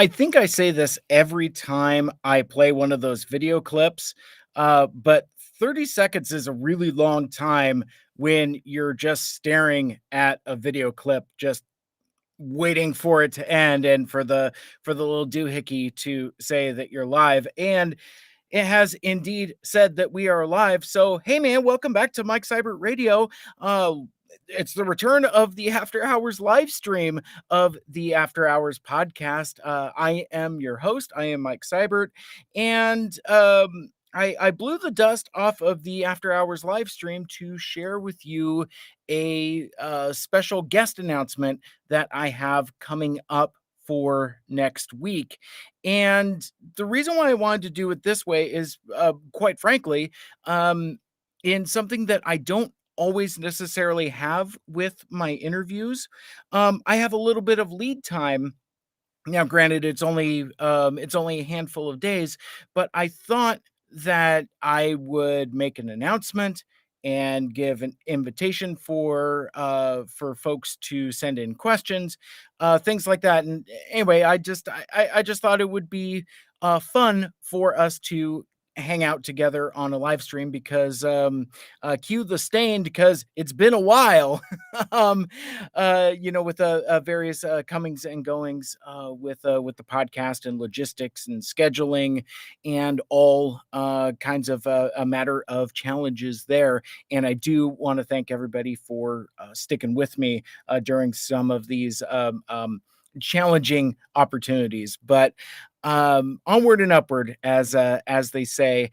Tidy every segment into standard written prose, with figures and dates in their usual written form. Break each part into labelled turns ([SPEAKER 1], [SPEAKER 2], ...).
[SPEAKER 1] I think I say this every time I play one of those video clips, but 30 seconds is a really long time when you're just staring at a video clip, just waiting for it to end and for the little doohickey to say that you're live. And it has indeed said that we are live. So, hey man, welcome back to Mike Cybert Radio. Uh, it's the return of the After Hours live stream of the After Hours podcast. I am your host. I am Mike Cybert, and I blew the dust off of the After Hours live stream to share with you a special guest announcement that I have coming up for next week. And the reason why I wanted to do it this way is, quite frankly, um, in something that I don't always necessarily have with my interviews. I have a little bit of lead time. Now, granted, it's only a handful of days, but I thought that I would make an announcement and give an invitation for folks to send in questions, things like that. And anyway, I just thought it would be fun for us to hang out together on a live stream because cue the stained because it's been a while. um with various comings and goings with the podcast and logistics and scheduling and all kinds of a matter of challenges there. And I do want to thank everybody for sticking with me during some of these challenging opportunities. But onward and upward, as they say.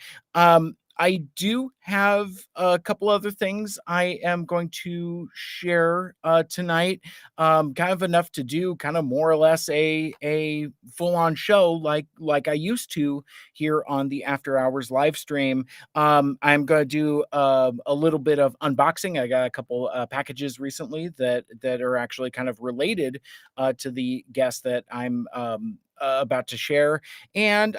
[SPEAKER 1] I do have a couple other things I am going to share tonight. Kind of enough to do, kind of more or less a full on show like I used to here on the After Hours live stream. I'm going to do a little bit of unboxing. I got a couple packages recently that are actually kind of related to the guest that I'm about to share. And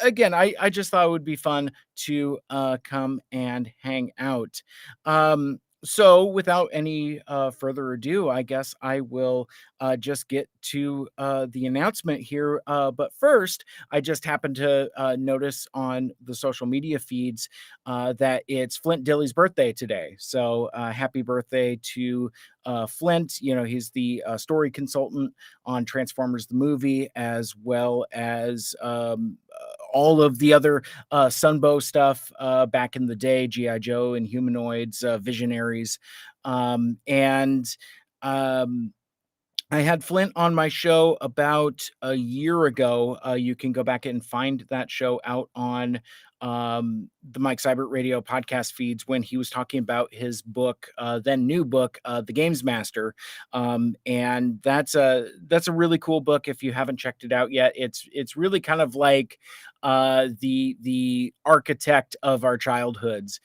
[SPEAKER 1] I just thought it would be fun to come and hang out. So, without any further ado, I guess I will just get to the announcement here. But first, I just happened to notice on the social media feeds that it's Flint Dilley's birthday today. So, happy birthday to Flint. He's the story consultant on Transformers the movie, as well as all of the other Sunbow stuff back in the day, G.I. Joe and Humanoids, Visionaries. And I had Flint on my show about a year ago. You can go back and find that show out on the Mike Cybert Radio podcast feeds when he was talking about his book, then new book, The Games Master. And that's a really cool book. If you haven't checked it out yet, it's really kind of like the architect of our childhoods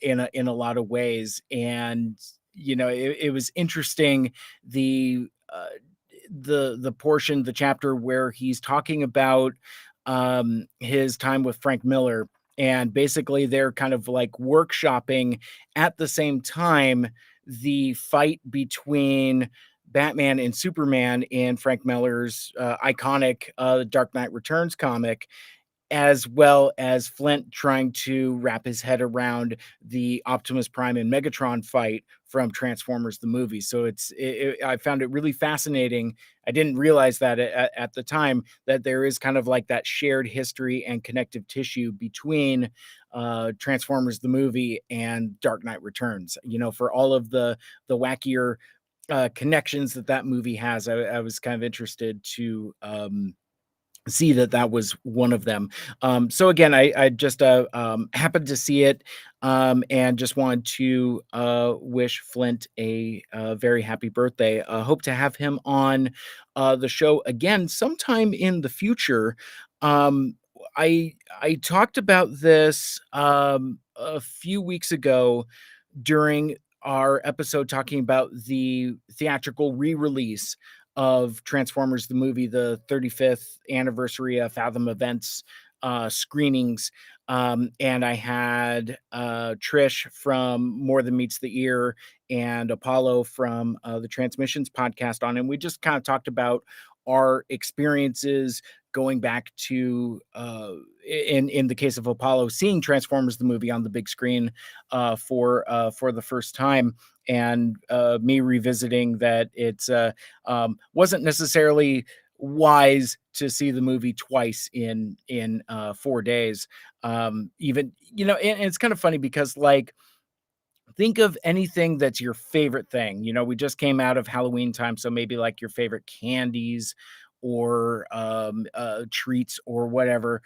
[SPEAKER 1] in a lot of ways. And it was interesting, the uh, the portion, the chapter where he's talking about his time with Frank Miller, and basically they're kind of like workshopping at the same time the fight between Batman and Superman in Frank Miller's iconic Dark Knight Returns comic, as well as Flint trying to wrap his head around the Optimus Prime and Megatron fight from Transformers the movie. So I found it really fascinating. I didn't realize that at the time, that there is kind of like that shared history and connective tissue between Transformers the movie and Dark Knight Returns. For all of the wackier connections that movie has, I was kind of interested to see that was one of them. So again, I just happened to see it, and just wanted to wish Flint a very happy birthday. Hope to have him on the show again sometime in the future. Um, I talked about this a few weeks ago during our episode talking about the theatrical re-release of Transformers the movie, the 35th anniversary of Fathom Events screenings. And I had Trish from More Than Meets the Ear and Apollo from the Transmissions podcast on, and we just kind of talked about our experiences going back to in the case of Apollo, seeing Transformers the movie on the big screen for the first time, and me revisiting that it's wasn't necessarily wise to see the movie twice in 4 days. Even, and it's kind of funny because, like, think of anything that's your favorite thing. We just came out of Halloween time, so maybe like your favorite candies or treats or whatever.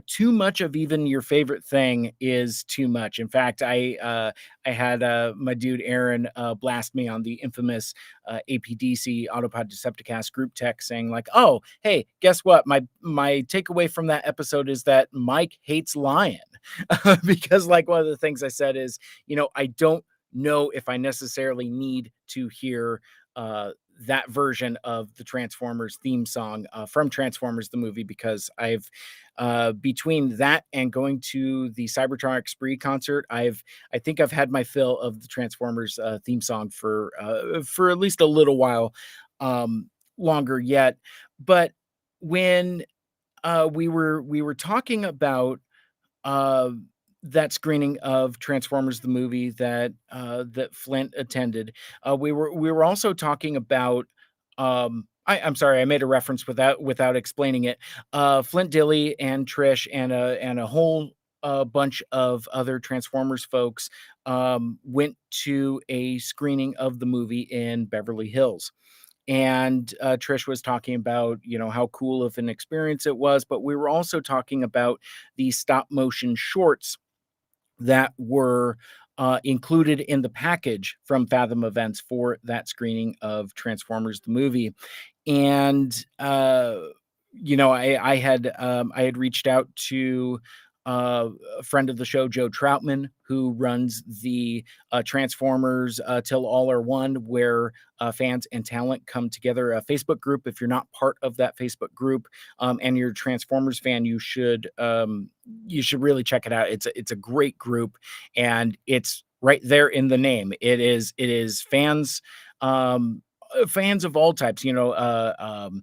[SPEAKER 1] Too much of even your favorite thing is too much. In fact, I had my dude Aaron blast me on the infamous APDC Autopod Decepticast group text saying like, "Oh, hey, guess what? My takeaway from that episode is that Mike hates Lion." Because, like, one of the things I said is, I don't know if I necessarily need to hear that version of the Transformers theme song from Transformers the movie, because I've between that and going to the Cybertronic Spree concert, I think I've had my fill of the Transformers theme song for at least a little while longer yet. But when we were talking about uh, that screening of Transformers the movie that Flint attended. We were also talking about. I'm sorry, I made a reference without explaining it. Flint Dilly and Trish and a whole bunch of other Transformers folks went to a screening of the movie in Beverly Hills. And Trish was talking about, how cool of an experience it was, but we were also talking about the stop motion shorts that were included in the package from Fathom Events for that screening of Transformers the movie. And I had reached out to a friend of the show, Joe Troutman, who runs the Transformers Till All Are One, where fans and talent come together. A Facebook group. If you're not part of that Facebook group and you're a Transformers fan, you should really check it out. It's a great group, and it's right there in the name. It is fans. Fans of all types, I'm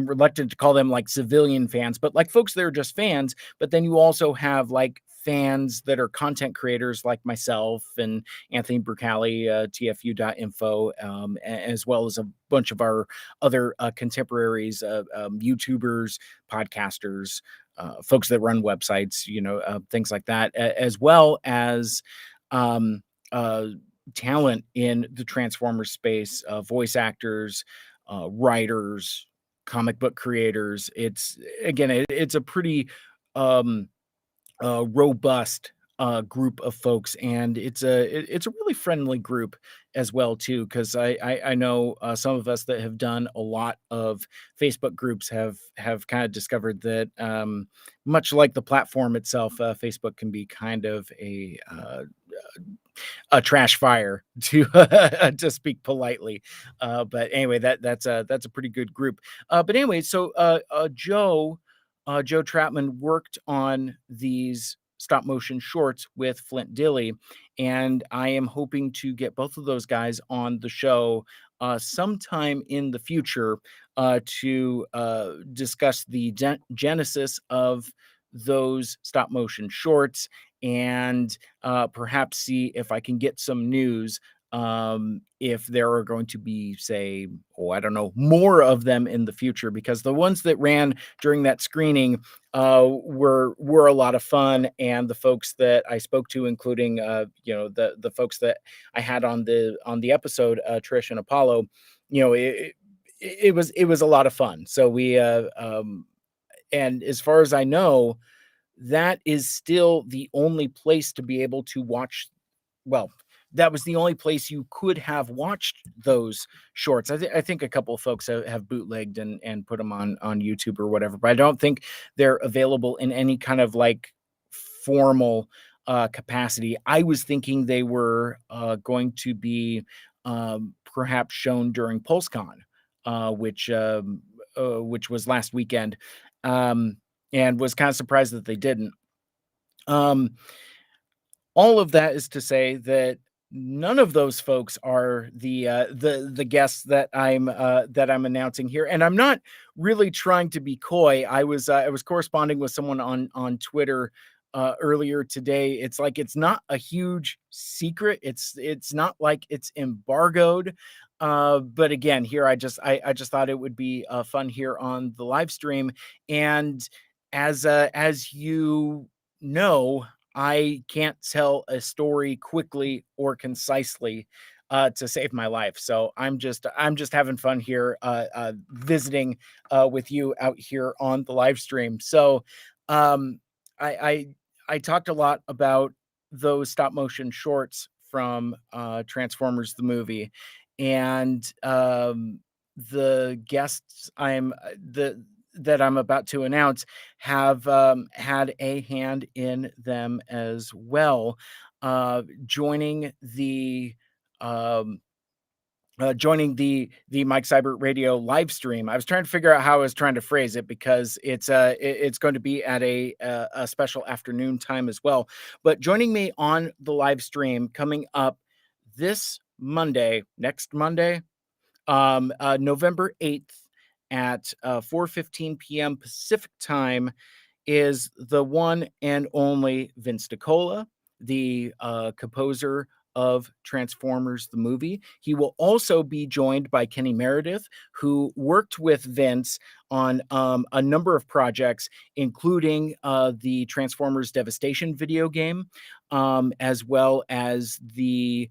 [SPEAKER 1] reluctant to call them like civilian fans, but like folks that are just fans. But then you also have like fans that are content creators like myself and Anthony Brucali, tfu.info, as well as a bunch of our other contemporaries, YouTubers, podcasters, folks that run websites, things like that, as well as um, uh, talent in the Transformers space, voice actors, writers, comic book creators. It's a pretty um, robust group of folks, and it's a really friendly group as well too. Because I know some of us that have done a lot of Facebook groups have kind of discovered that much like the platform itself, Facebook can be kind of a trash fire to to speak politely. But anyway, that's a pretty good group. But anyway, so Joe Trapman worked on these stop motion shorts with Flint Dilly, and I am hoping to get both of those guys on the show sometime in the future to discuss the genesis of those stop motion shorts, and perhaps see if I can get some news if there are going to be, say, I don't know, more of them in the future, because the ones that ran during that screening were a lot of fun, and the folks that I spoke to, including the folks that I had on the episode, Trish and Apollo, it was a lot of fun. So and as far as I know, that is still the only place to be able to watch. Well, that was the only place you could have watched those shorts. I think a couple of folks have bootlegged and put them on YouTube or whatever, but I don't think they're available in any kind of like formal capacity. I was thinking they were going to be perhaps shown during PulseCon, which was last weekend, um, and was kind of surprised that they didn't. Um, all of that is to say that none of those folks are the guests that I'm announcing here, and I'm not really trying to be coy. I was corresponding with someone on Twitter earlier today. It's like it's not a huge secret. It's not like it's embargoed. But again, here I just thought it would be fun here on the live stream, and as you know, I can't tell a story quickly or concisely to save my life. So I'm just having fun here, visiting with you out here on the live stream. So um, I I talked a lot about those stop motion shorts from Transformers the movie, and the guests the that I'm about to announce have had a hand in them as well, joining um, the Mike Seibert Radio live stream. I was trying to figure out how I was trying to phrase it because it's going to be at a special afternoon time as well. But joining me on the live stream coming up this Monday, next Monday, November 8th at 4:15 p.m. Pacific time is the one and only Vince DiCola, the composer of Transformers the movie. He will also be joined by Kenny Meredith, who worked with Vince on a number of projects, including the Transformers Devastation video game, as well as the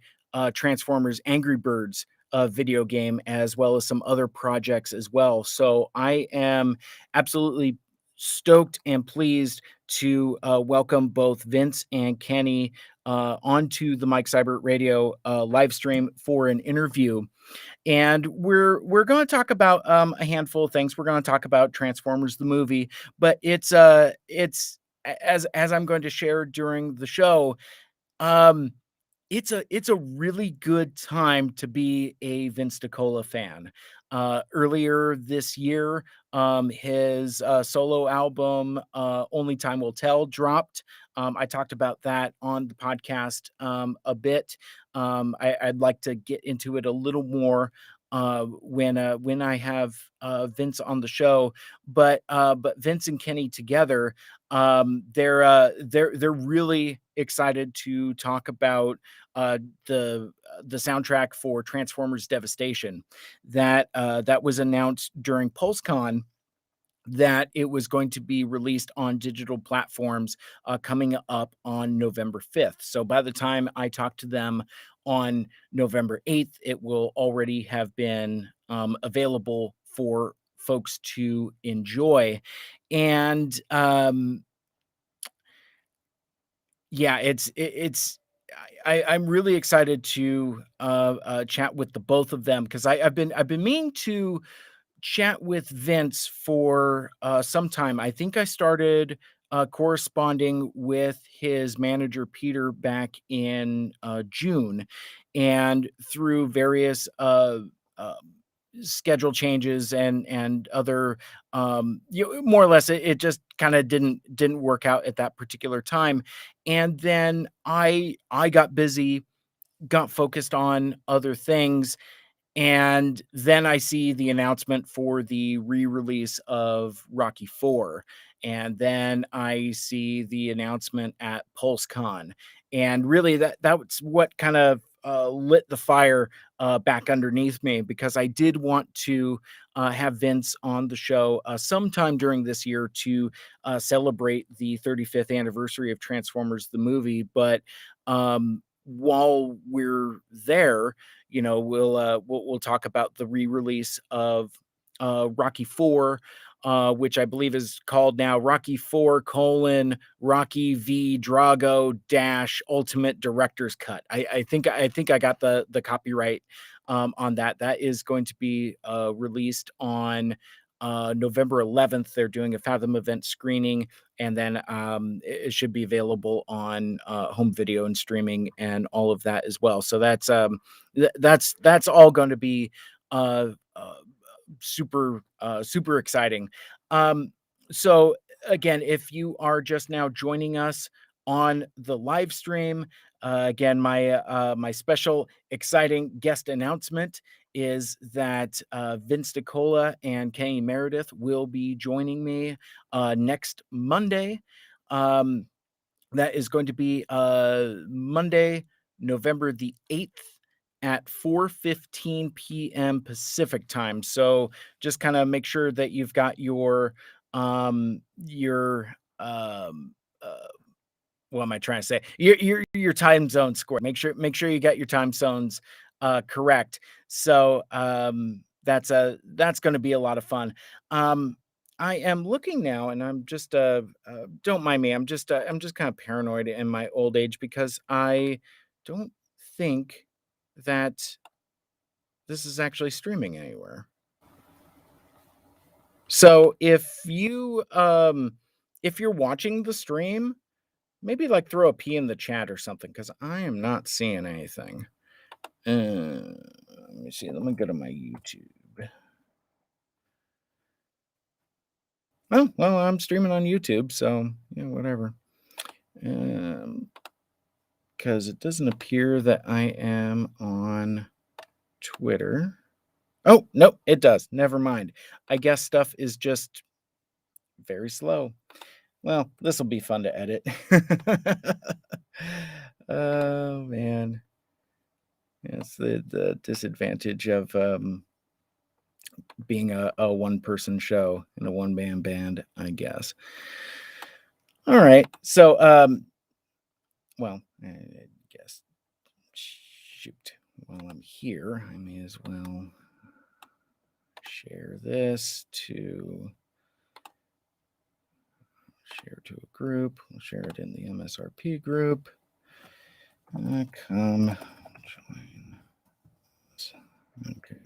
[SPEAKER 1] Transformers Angry Birds video game, as well as some other projects as well. So I am absolutely stoked and pleased to welcome both Vince and Kenny onto the Mike Seibert Radio live stream for an interview. And we're going to talk about a handful of things. We're going to talk about Transformers the movie, but as I'm going to share during the show. Um, it's a really good time to be a Vince DiCola fan. Earlier this year, his solo album, Only Time Will Tell, dropped. I talked about that on the podcast a bit. I'd like to get into it a little more when I have Vince on the show. But Vince and Kenny together, they're really excited to talk about uh, the soundtrack for Transformers Devastation that was announced during PulseCon, that it was going to be released on digital platforms coming up on November 5th. So by the time I talk to them on November 8th, it will already have been available for folks to enjoy. And yeah, I'm really excited to chat with the both of them because I've been meaning to chat with Vince for some time. I think I started corresponding with his manager Peter back in June, and through various uh, schedule changes and other more or less it just kind of didn't work out at that particular time, and then I got busy, got focused on other things, and then I see the announcement for the re-release of Rocky 4. And then I see the announcement at PulseCon. And really that's what kind of lit the fire back underneath me, because I did want to have Vince on the show sometime during this year to celebrate the 35th anniversary of Transformers the movie. But while we're there, we'll talk about the re-release of Rocky 4, which I believe is called now Rocky 4 colon Rocky V Drago dash Ultimate Director's Cut. I think I got the copyright on that. That is going to be released on November 11th, they're doing a Fathom event screening, and then it should be available on home video and streaming and all of that as well. So that's all going to be uh, uh, super exciting. Um, so again, if you are just now joining us on the live stream, again, my special exciting guest announcement is that Vince DiCola and Kenny Meredith will be joining me next Monday. Um, that is going to be Monday, November the 8th at 4:15 p.m. Pacific time. So just kind of make sure that you've got your uh, what am I trying to say? Your time zone score. Make sure you got your time zones correct. So that's going to be a lot of fun. Um, I am looking now, and I'm just don't mind me. I'm just kind of paranoid in my old age because I don't think that this is actually streaming anywhere. So if you're watching the stream, maybe like throw a P in the chat or something because I am not seeing anything. Let me see. Let me go to my YouTube. Oh, well, I'm streaming on YouTube, so whatever. Because it doesn't appear that I am on Twitter. Oh, nope, it does. Never mind. I guess stuff is just very slow. Well, this will be fun to edit. Oh man. It's the disadvantage of being a one person show in a one man band, I guess. All right. So well, I guess shoot. While I'm here, I may as well share this to a group. We'll share it in the MSRP group. Come join. Okay.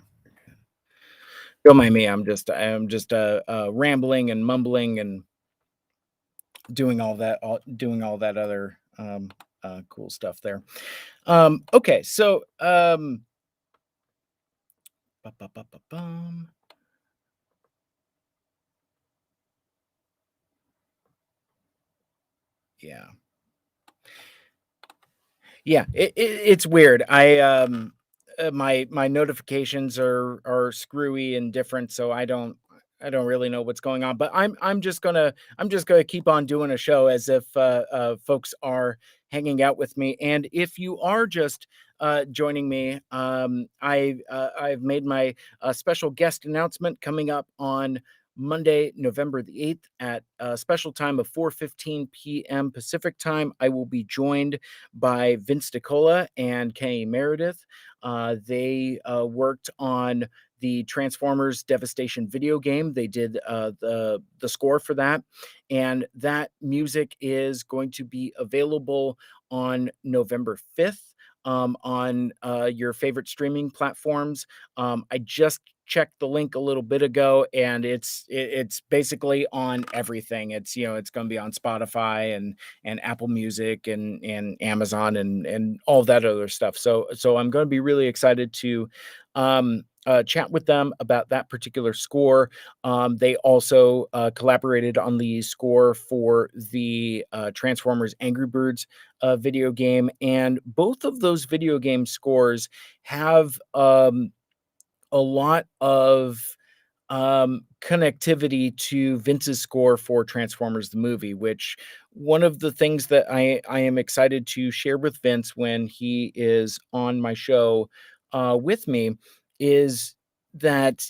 [SPEAKER 1] Don't mind me. I'm just rambling and mumbling and doing all that other cool stuff there. Okay, so yeah. Yeah, it's weird. My notifications are screwy and different, so I don't really know what's going on. But I'm just gonna keep on doing a show as if folks are hanging out with me. And if you are just joining me, I've made my special guest announcement coming up on Monday, November the 8th at a special time of 4:15 p.m. Pacific time. I will be joined by Vince DiCola and Kenny Meredith. They worked on the Transformers Devastation video game. They did the score for that, and that music is going to be available on November 5th on your favorite streaming platforms. I just checked the link a little bit ago, and it's basically on everything. It's going to be on Spotify and Apple Music and Amazon and all that other stuff. So I'm going to be really excited to chat with them about that particular score. They also collaborated on the score for the Transformers Angry Birds video game, and both of those video game scores have a lot of connectivity to Vince's score for Transformers the movie, which one of the things that I am excited to share with Vince when he is on my show with me is that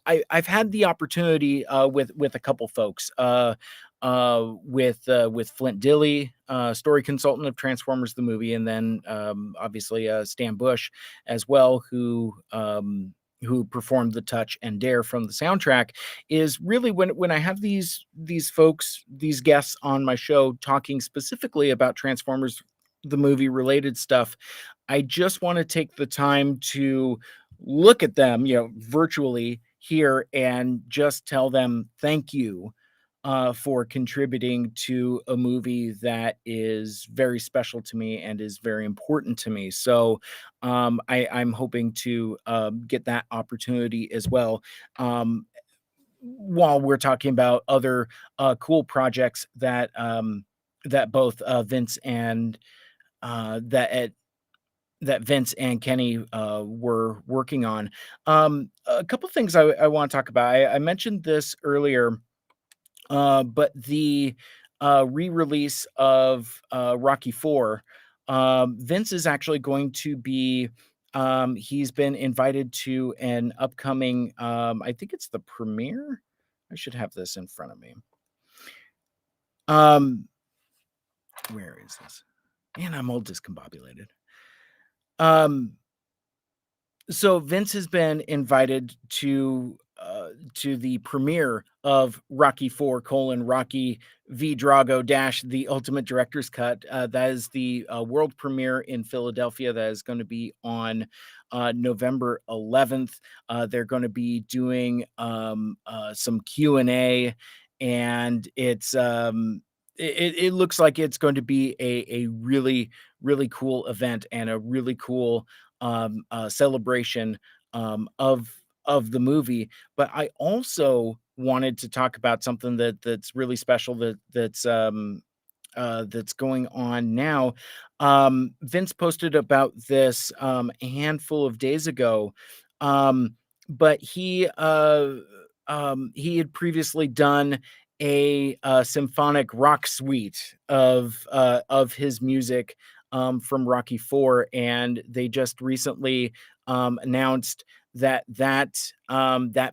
[SPEAKER 1] I've had the opportunity with a couple folks with Flint Dilley, story consultant of Transformers the movie, and then obviously Stan Bush as well, who performed the Touch and Dare from the soundtrack. Is really when I have these folks, these guests on my show talking specifically about Transformers the movie related stuff, I just want to take the time to look at them, virtually, here and just tell them thank you for contributing to a movie that is very special to me and is very important to me. So I'm hoping to get that opportunity as well. Um, while we're talking about other cool projects that that both Vince and that that Vince and Kenny were working on. A couple things I want to talk about. I mentioned this earlier, but the re-release of Rocky Four, Vince is actually going to be. He's been invited to an upcoming. I think it's the premiere. I should have this in front of me. Um, where is this? Man, I'm all discombobulated. Um, So Vince has been invited to the premiere of Rocky Four: Rocky V Drago dash the Ultimate Director's Cut. That is the world premiere in Philadelphia. That is going to be on November 11th. They're going to be doing some Q&A, and it looks like it's going to be a really cool event and a really cool celebration of the movie. But I also wanted to talk about something that's really special that's going on now. Vince posted about this a handful of days ago, um, but he had previously done a symphonic rock suite of his music from Rocky Four, and they just recently announced that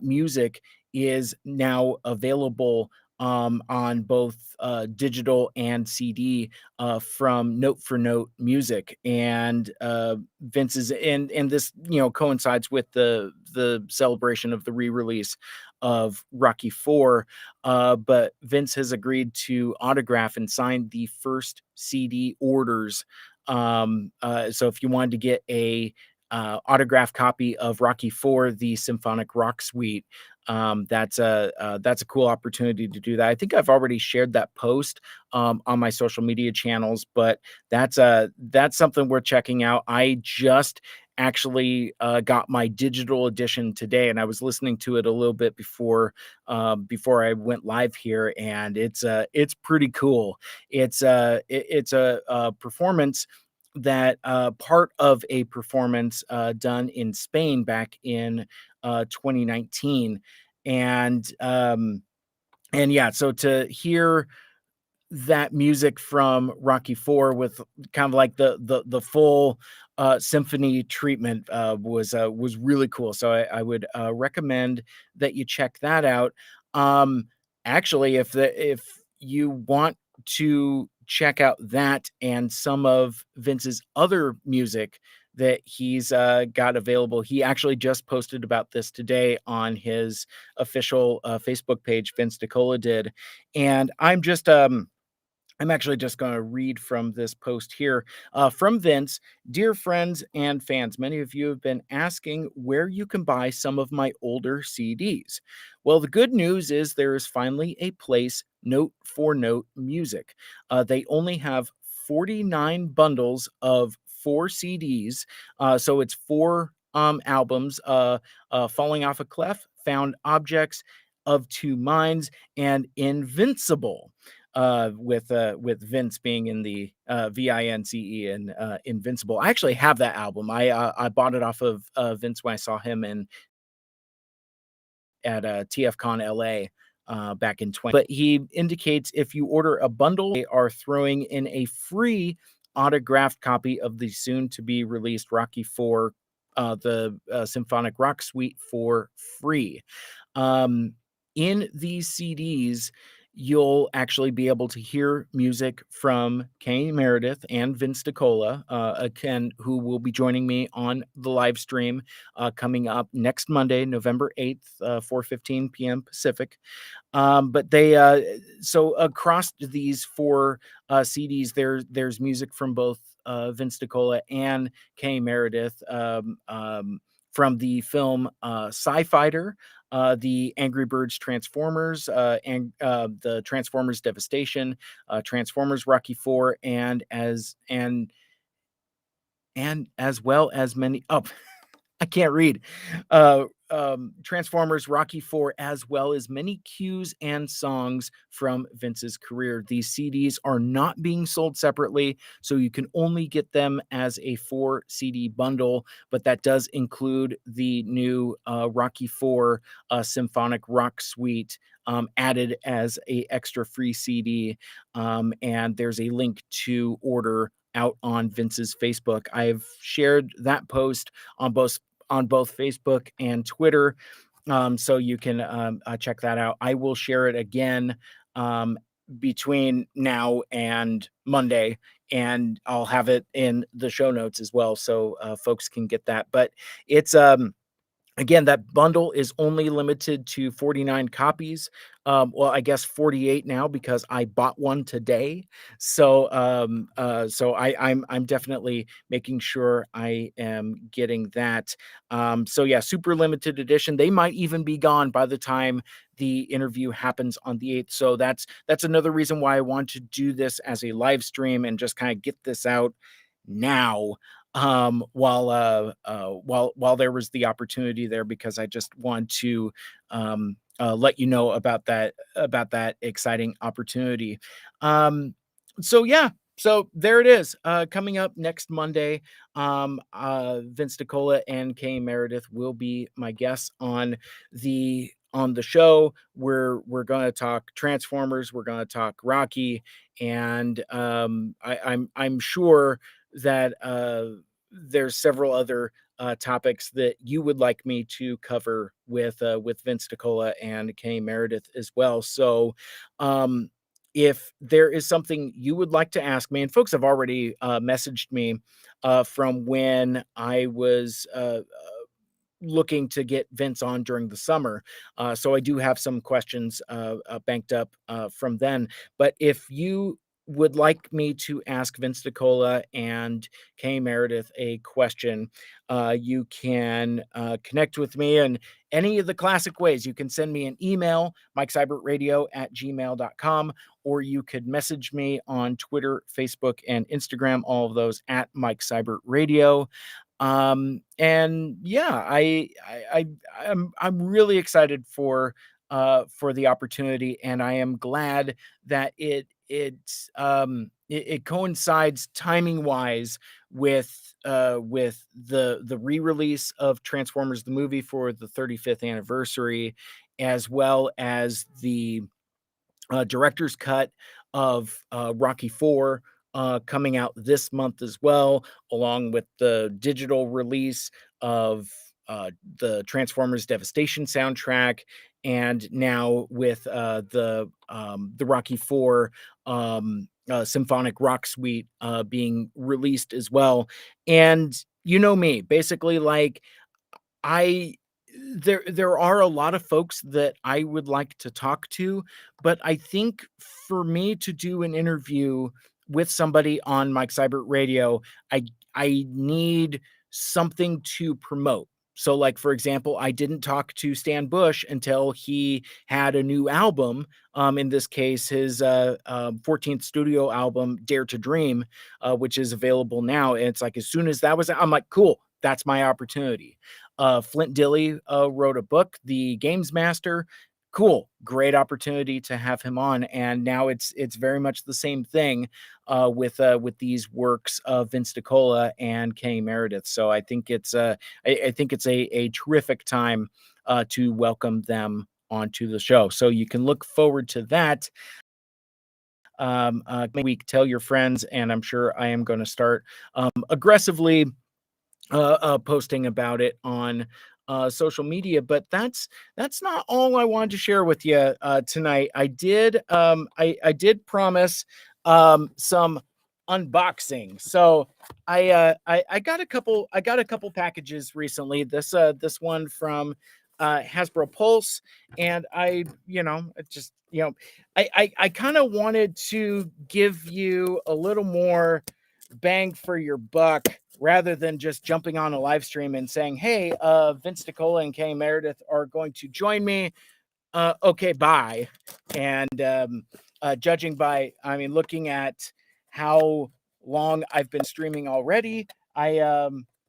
[SPEAKER 1] music is now available on both digital and CD from Note for Note Music, and Vince is and this coincides with the celebration of the re-release of Rocky Four, but Vince has agreed to autograph and sign the first CD orders. So if you wanted to get a autograph copy of Rocky Four, the Symphonic Rock Suite, that's a cool opportunity to do that. I think I've already shared that post on my social media channels, but that's something worth checking out. I just actually got my digital edition today, and I was listening to it a little bit before I went live here, and it's pretty cool. It's a performance that part of a performance done in Spain back in 2019, and yeah, so to hear that music from Rocky Four with kind of like the full symphony treatment was really cool. So I would recommend that you check that out. Um, Actually, if you want to check out that and some of Vince's other music that he's got available, he actually just posted about this today on his official Facebook page. Vince DiCola did, and I'm actually just going to read from this post here from Vince. Dear friends and fans, many of you have been asking where you can buy some of my older CDs. Well, the good news is there is finally a place, Note for Note Music. They only have 49 bundles of 4 CDs. So it's 4 albums: Falling Off a Cliff, Found Objects, Of Two Minds, and Invincible, with Vince being in the Vince and Invincible. I actually have that album. I bought it off of Vince when I saw him at TFCon LA back in 20. But he indicates if you order a bundle, they are throwing in a free autographed copy of the soon to be released Rocky Four, the Symphonic Rock Suite, for free. Um, in these CDs, you'll actually be able to hear music from Kenny Meredith and Vince DiCola, Ken, who will be joining me on the live stream coming up next Monday, November 8th, 4:15 p.m. Pacific. But they so across these 4 CDs, there's music from both Vince DiCola and Kenny Meredith. from the film Sci-Fighter, the Angry Birds Transformers, and the Transformers Devastation, Transformers Rocky 4, and as well as many. Oh, I can't read. Transformers Rocky 4, as well as many cues and songs from Vince's career. These CDs are not being sold separately, so you can only get them as a 4 CD bundle, but that does include the new Rocky 4 Symphonic Rock Suite added as a extra free CD. And there's a link to order out on Vince's Facebook. I've shared that post on both Facebook and Twitter. So you can check that out. I will share it again um, between now and Monday, and I'll have it in the show notes as well, so folks can get that. But it's again, that bundle is only limited to 49 copies. Well, I guess 48 now because I bought one today. So I'm definitely making sure I am getting that. So yeah, super limited edition. They might even be gone by the time the interview happens on the 8th. So that's another reason why I want to do this as a live stream and just kind of get this out now, while there was the opportunity there, because I just want to let you know about that exciting opportunity. So yeah, so there it is. Coming up next Monday, Vince DiCola and Kay Meredith will be my guests on the show. We're going to talk Transformers. We're going to talk Rocky, and I'm sure that there's several other topics that you would like me to cover with Vince DiCola and Kay Meredith as well. So, if there is something you would like to ask me, and folks have already messaged me from when I was looking to get Vince on during the summer. So I do have some questions banked up from then. But if you would like me to ask Vince DiCola and Kay Meredith a question, you can connect with me in any of the classic ways. You can send me an email, mikeseibertradio@gmail.com, or you could message me on Twitter, Facebook, and Instagram, all of those at Mike Seibert Radio. And yeah, I'm really excited for the opportunity, and I am glad that it coincides timing wise with the re-release of Transformers the movie for the 35th anniversary, as well as the director's cut of Rocky 4 coming out this month as well, along with the digital release of the Transformers Devastation soundtrack, and now with the Rocky 4 symphonic rock suite being released as well. And you know me, basically, like I there are a lot of folks that I would like to talk to, but I think for me to do an interview with somebody on Mike Seibert Radio, I need something to promote. So, like for example, I didn't talk to Stan Bush until he had a new album. In this case, his 14th studio album, Dare to Dream, which is available now. And it's like as soon as that was, I'm like, cool, that's my opportunity. Flint Dilley wrote a book, The Games Master. Cool, great opportunity to have him on, and now it's very much the same thing with these works of Vince DiCola and Kay Meredith. So I think I think it's a terrific time to welcome them onto the show. So you can look forward to that. Week, tell your friends, and I'm sure I am going to start aggressively posting about it on social media. But that's not all I wanted to share with you tonight. I did promise some unboxing. So I got a couple packages recently. This one from Hasbro Pulse, and I it just I kind of wanted to give you a little more bang for your buck rather than just jumping on a live stream and saying, hey, Vince Nicola and Kay Meredith are going to join me. Okay, bye. And judging by, looking at how long I've been streaming already,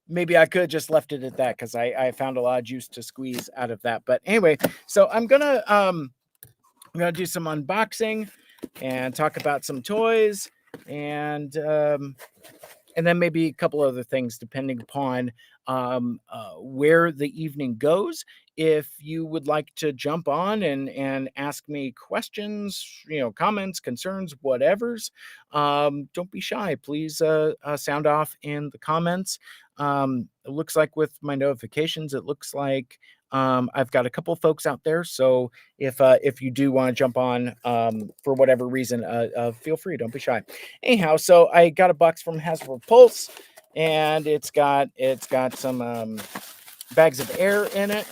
[SPEAKER 1] maybe I could just left it at that, because I found a lot of juice to squeeze out of that. But anyway, so I'm gonna do some unboxing and talk about some toys, and then maybe a couple other things depending upon where the evening goes. If you would like to jump on and ask me questions, comments, concerns, whatever's, don't be shy. Please sound off in the comments. It looks like with my notifications, it looks like I've got a couple folks out there. So if you do want to jump on for whatever reason, feel free. Don't be shy. Anyhow, so I got a box from Hasbro Pulse, and it's got some bags of air in it.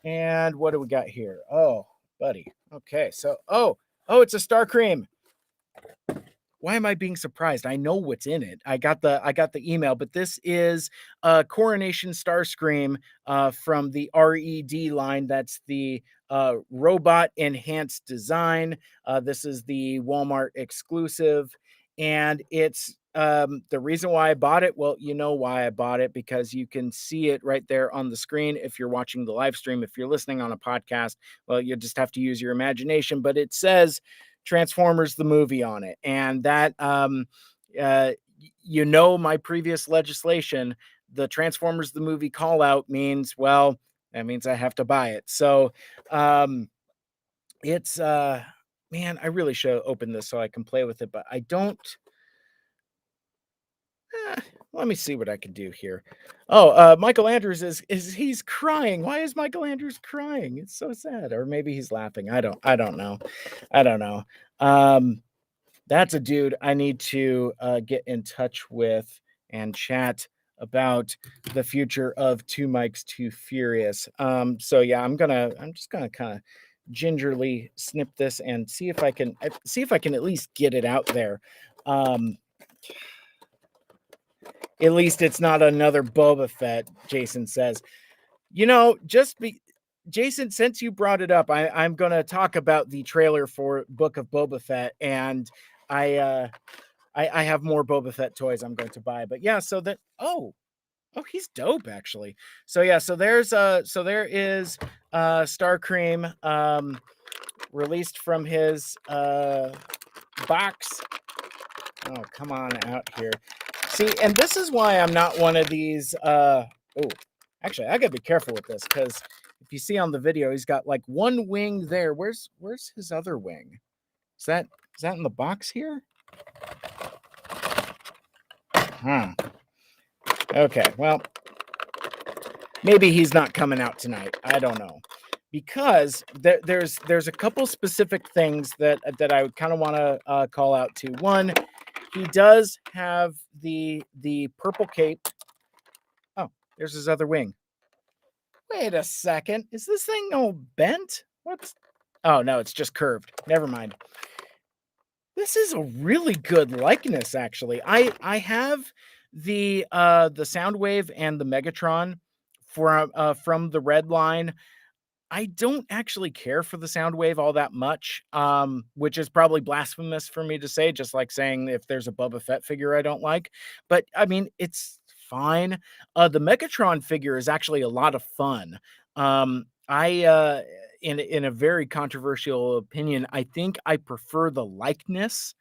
[SPEAKER 1] And what do we got here? Oh, buddy. Okay, so it's a Starscream. Why am I being surprised? I know what's in it. I got the email, but this is Coronation Starscream from the RED line. That's the robot enhanced design. This is the Walmart exclusive, and it's the reason why I bought it. Well, you know why I bought it, because you can see it right there on the screen if you're watching the live stream. If you're listening on a podcast, well, you just have to use your imagination. But it says Transformers the movie on it, and that my previous legislation, the Transformers the movie call out means, well, that means I have to buy it. So it's man, I really should open this so I can play with it, but I don't. Let me see what I can do here. Oh, Michael Andrews is he's crying. Why is Michael Andrews crying? It's so sad. Or maybe he's laughing. I don't know. That's a dude I need to get in touch with and chat about the future of Two Mics Too Furious. So yeah, I'm just gonna kind of gingerly snip this and see if I can at least get it out there. At least it's not another Boba Fett, Jason says. Jason, since you brought it up, I'm going to talk about the trailer for Book of Boba Fett, and I have more Boba Fett toys I'm going to buy. But yeah, so that he's dope, actually. So yeah, so there is Starscream released from his box. Oh, come on out here. See, and this is why I'm not one of these. Actually, I gotta be careful with this, because if you see on the video, he's got like one wing there. Where's his other wing? Is that in the box here? Okay, well, maybe he's not coming out tonight. I don't know, because there's a couple specific things that I would kind of want to call out to. One, he does have the purple cape. Oh, there's his other wing. Wait a second. Is this thing all bent? Oh, no, it's just curved. Never mind. This is a really good likeness, actually. I have the Soundwave and the Megatron from the red line. I don't actually care for the Soundwave all that much, which is probably blasphemous for me to say, just like saying if there's a Boba Fett figure I don't like. But I mean, it's fine. The Megatron figure is actually a lot of fun. In a very controversial opinion, I think I prefer the likeness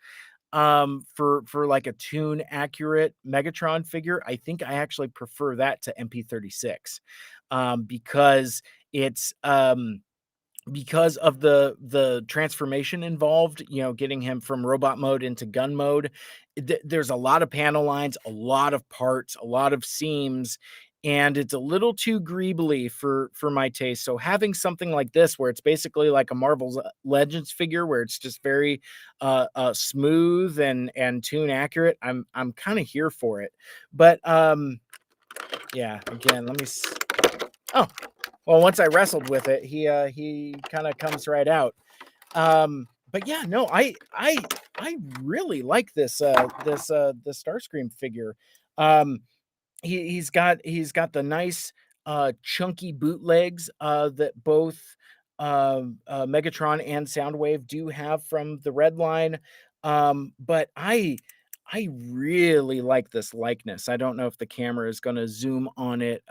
[SPEAKER 1] for like a tune accurate Megatron figure. I think I actually prefer that to MP36, because it's because of the transformation involved, getting him from robot mode into gun mode. There's a lot of panel lines, a lot of parts, a lot of seams, and it's a little too greebly for my taste. So having something like this, where it's basically like a Marvel's Legends figure, where it's just very smooth and tune accurate, I'm kind of here for it. But yeah, again, let me oh, well, once I wrestled with it, he kind of comes right out. But yeah, no, I really like this the Starscream figure. he's got the nice chunky bootlegs that both Megatron and Soundwave do have from the Red Line. But I really like this likeness. I don't know if the camera is going to zoom on it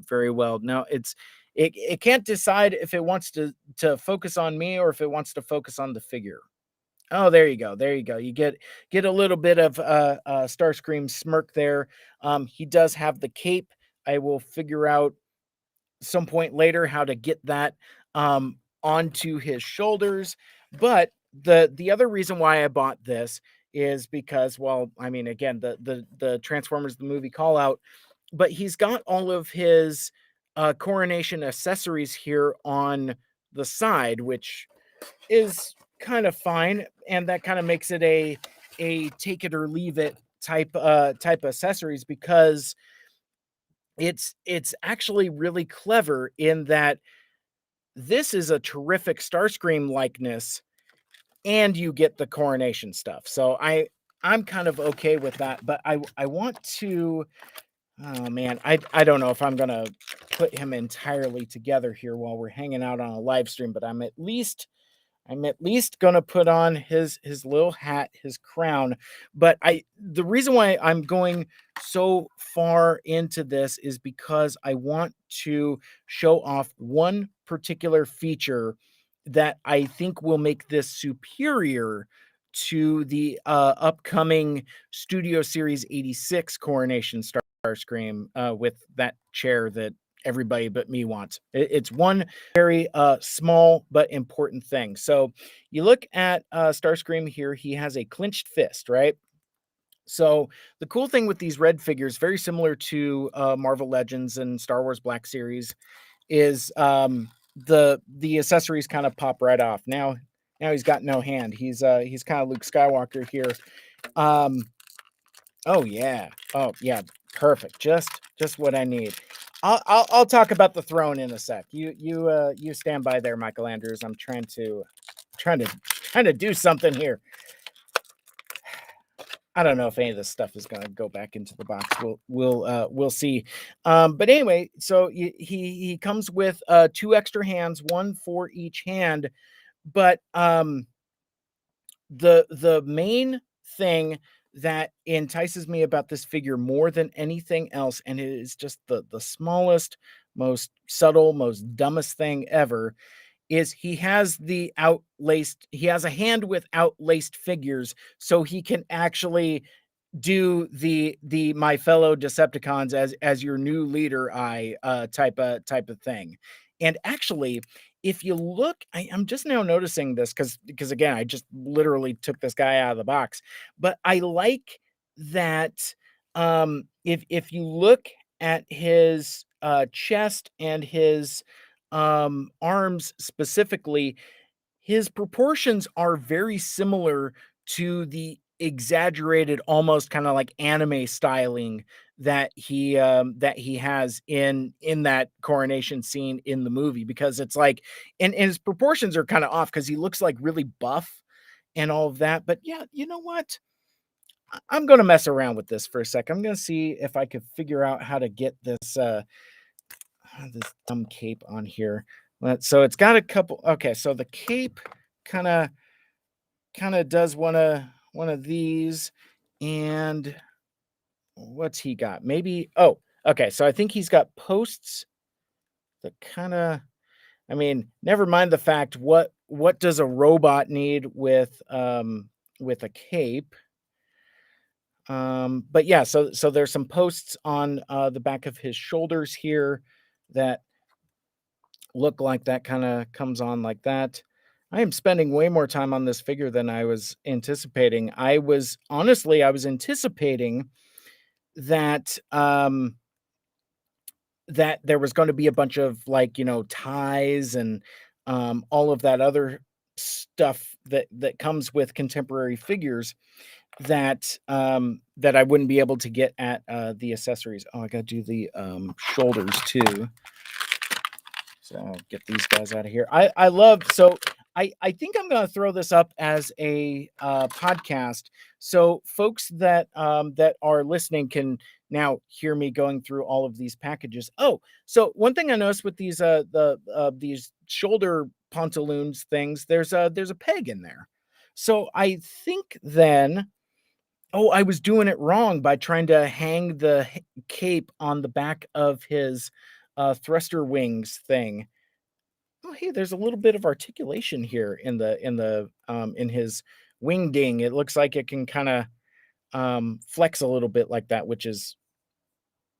[SPEAKER 1] very well. Now it can't decide if it wants to focus on me or if it wants to focus on the figure. Oh, there you go. There you go. You get a little bit of Starscream smirk there. He does have the cape. I will figure out some point later how to get that onto his shoulders. But the other reason why I bought this is because, well, I mean, again, the Transformers the movie call out, but he's got all of his coronation accessories here on the side, which is kind of fine, and that kind of makes it a take it or leave it type accessories, because it's actually really clever in that this is a terrific Starscream likeness, and you get the coronation stuff. So I'm kind of okay with that, but I want to. Oh man, I don't know if I'm gonna put him entirely together here while we're hanging out on a live stream, but I'm at least gonna put on his little hat, his crown. But the reason why I'm going so far into this is because I want to show off one particular feature that I think will make this superior to the upcoming Studio Series 86 Coronation Starscream with that chair that everybody but me wants. It's one very small but important thing. So you look at Starscream here, he has a clenched fist, right? So the cool thing with these red figures, very similar to Marvel Legends and Star Wars Black Series, is the accessories kind of pop right off. Now he's got no hand. He's kind of Luke Skywalker here. Oh yeah. Oh yeah. Perfect. Just what I need. I'll talk about the throne in a sec. You stand by there, Michael Andrews. I'm trying to do something here. I don't know if any of this stuff is going to go back into the box. We'll see. But anyway, so he comes with 2 extra hands, one for each hand. But the main thing that entices me about this figure more than anything else, and it is just the smallest, most subtle, most dumbest thing ever, is he has a hand with outlaced figures, so he can actually do the my fellow Decepticons as your new leader type of thing. And actually, if you look, I'm just now noticing this because again, I just literally took this guy out of the box. But I like that if you look at his chest and his arms specifically, his proportions are very similar to the exaggerated, almost kind of like anime styling that he has in that coronation scene in the movie, because it's like, and his proportions are kind of off because he looks like really buff and all of that. But yeah, you know what? I'm gonna mess around with this for a sec. I'm gonna see if I could figure out how to get this dumb cape on here. So it's got a couple. Okay, so the cape kind of does one of these, and what's he got? Maybe. Oh, okay. So I think he's got posts that kind of. I mean, never mind the fact what does a robot need with a cape. But yeah, so there's some posts on the back of his shoulders here that look like that kind of comes on like that. I am spending way more time on this figure than I was anticipating. I was anticipating that that there was going to be a bunch of, like, ties and all of that other stuff that comes with contemporary figures that I wouldn't be able to get at the accessories. Oh, I got to do the shoulders too. So get these guys out of here. I love, so I think I'm gonna throw this up as a podcast, so folks that are listening can now hear me going through all of these packages. Oh, so one thing I noticed with these shoulder pantaloons things, there's a peg in there. So I think then, oh, I was doing it wrong by trying to hang the cape on the back of his thruster wings thing. Oh, hey, there's a little bit of articulation here in his wing ding. It looks like it can kind of flex a little bit like that, which is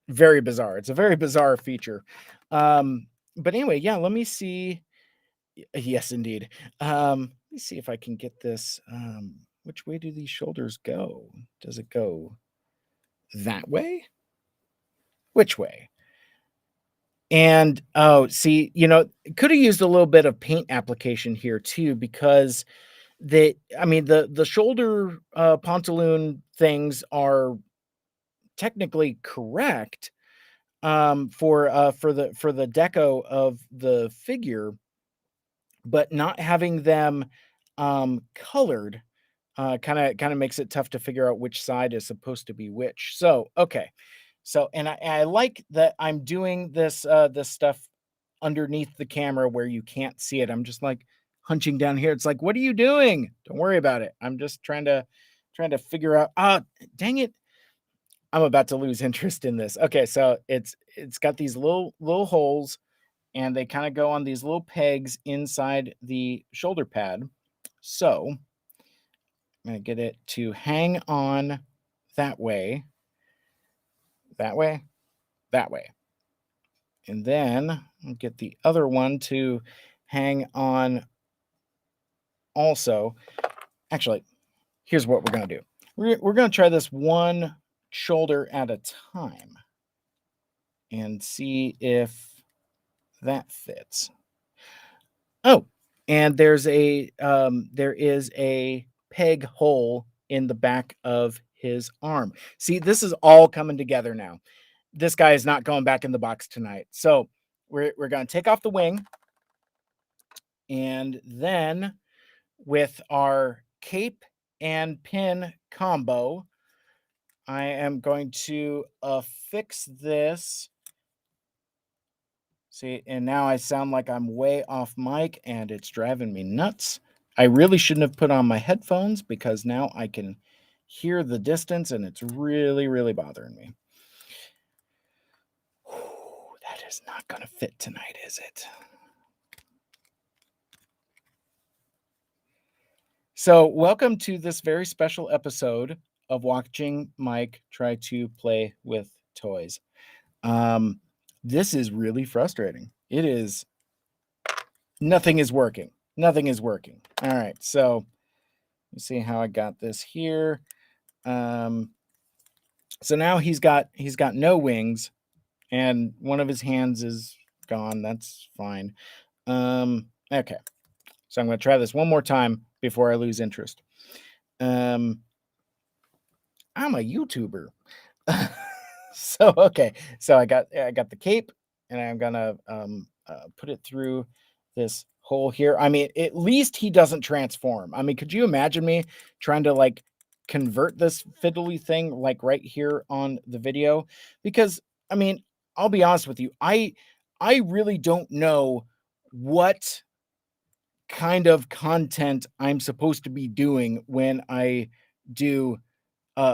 [SPEAKER 1] very bizarre. It's a very bizarre feature. But anyway, yeah, let me see. Yes, indeed. Let me see if I can get this. Which way do these shoulders go? Does it go that way? Which way? And oh, see, could have used a little bit of paint application here too, because I mean, the shoulder pantaloon things are technically correct for the deco of the figure, but not having them colored kind of makes it tough to figure out which side is supposed to be which. So okay, so and I like that I'm doing this stuff underneath the camera where you can't see it. I'm just like hunching down here. It's like, what are you doing? Don't worry about it. I'm just trying to figure out. Ah, dang it! I'm about to lose interest in this. Okay, so it's got these little holes, and they kind of go on these little pegs inside the shoulder pad. So I'm gonna get it to hang on that way, that way, that way. And then I'll get the other one to hang on also. Actually, here's what we're going to do. We're going to try this one shoulder at a time and see if that fits. Oh, and there is a peg hole in the back of his arm. See, this is all coming together now. This guy is not going back in the box tonight. So we're going to take off the wing, and then with our cape and pin combo, I am going to affix this. See, and now I sound like I'm way off mic and it's driving me nuts. I really shouldn't have put on my headphones because now I can hear the distance and it's really, really bothering me. That is not going to fit tonight, is it? So, welcome to this very special episode of watching Mike try to play with toys. This is really frustrating. It is. Nothing is working. Nothing is working. All right, so let's see how I got this here. So now he's got no wings, and one of his hands is gone. That's fine. Okay, so I'm going to try this one more time before I lose interest. I'm a YouTuber. So okay, so I got the cape, and I'm gonna put it through this hole here. I mean, at least he doesn't transform. I mean, could you imagine me trying to like convert this fiddly thing like right here on the video? Because I mean, I'll be honest with you, I really don't know what kind of content I'm supposed to be doing when I do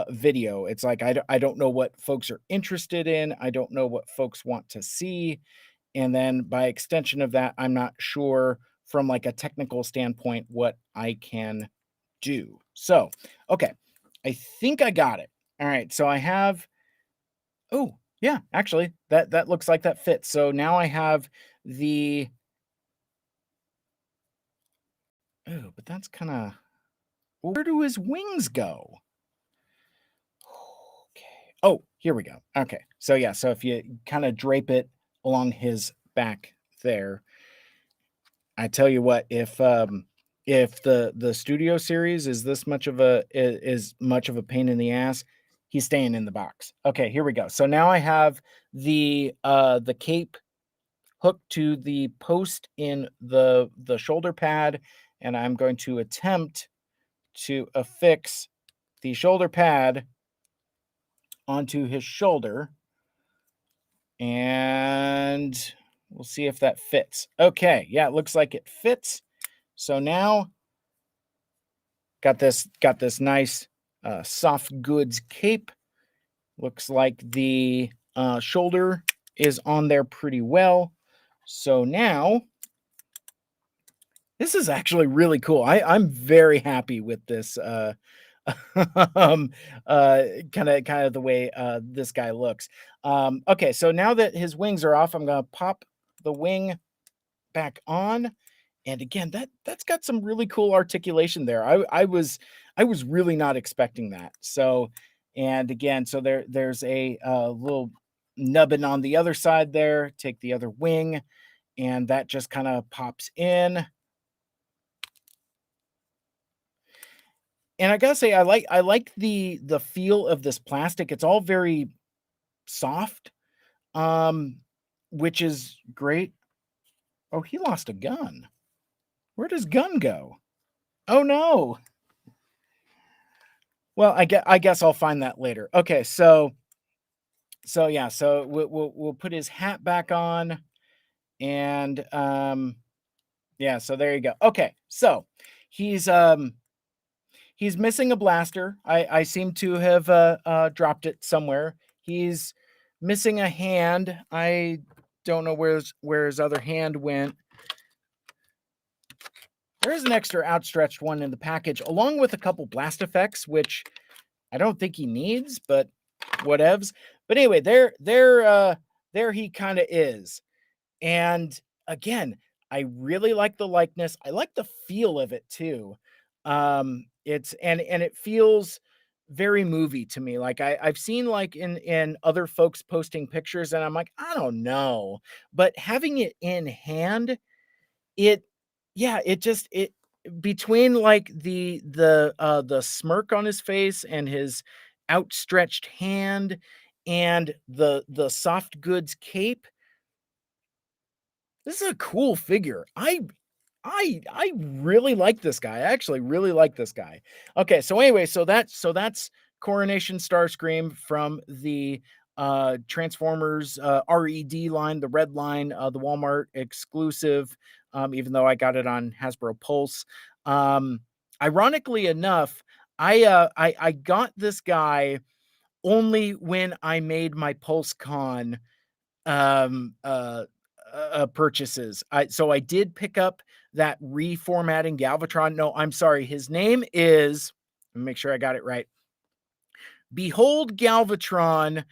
[SPEAKER 1] video. It's like I don't know what folks are interested in. I don't know what folks want to see. And then by extension of that, I'm not sure from like a technical standpoint what I can do. So, okay. I think I got it. All right. So I have oh, yeah, actually that looks like that fits. So now I have the oh, but that's kind of where do his wings go? Okay. Oh, here we go. Okay. So yeah, so if you kind of drape it along his back there, I tell you what, if the studio series is this much of is much of a pain in the ass, he's staying in the box. Okay, here we go. So now I have the cape hooked to the post in the shoulder pad, and I'm going to attempt to affix the shoulder pad onto his shoulder, and we'll see if that fits. Okay, yeah, it looks like it fits. So now got this nice soft goods cape. Looks like the shoulder is on there pretty well. So now this is actually really cool. I'm very happy with this um kind of the way this guy looks. Okay, so now that his wings are off, I'm gonna pop the wing back on. And again, that's got some really cool articulation there. I was really not expecting that. So, and again, so there's a little nubbin on the other side there. Take the other wing, and that just kind of pops in. And I gotta say, I like the feel of this plastic. It's all very soft, um, which is great. Oh, he lost a gun. Where does gun go? Oh no. Well, I guess I'll find that later. Okay, so yeah, so we'll put his hat back on, and yeah, so there you go. Okay, so he's he's missing a blaster. I seem to have dropped it somewhere. He's missing a hand. I don't know where his other hand went. There is an extra outstretched one in the package, along with a couple blast effects, which I don't think he needs, but whatevs. But anyway, there he kind of is. And again, I really like the likeness. I like the feel of it too. It's and it feels very movie to me. Like I've seen like in other folks posting pictures, and I'm like, I don't know. But having it in hand, it yeah, it just it between like the smirk on his face and his outstretched hand and the soft goods cape, this is a cool figure. I really like this guy. I actually really like this guy. Okay, so anyway, so that's Coronation Starscream from the Transformers RED line, the red line, the Walmart exclusive. Even though I got it on Hasbro Pulse. Um, Ironically enough, I got this guy only when I made my PulseCon um, uh, purchases. I did pick up that reformatting Galvatron. No, I'm sorry. His name is, let me make sure I got it right. Behold Galvatron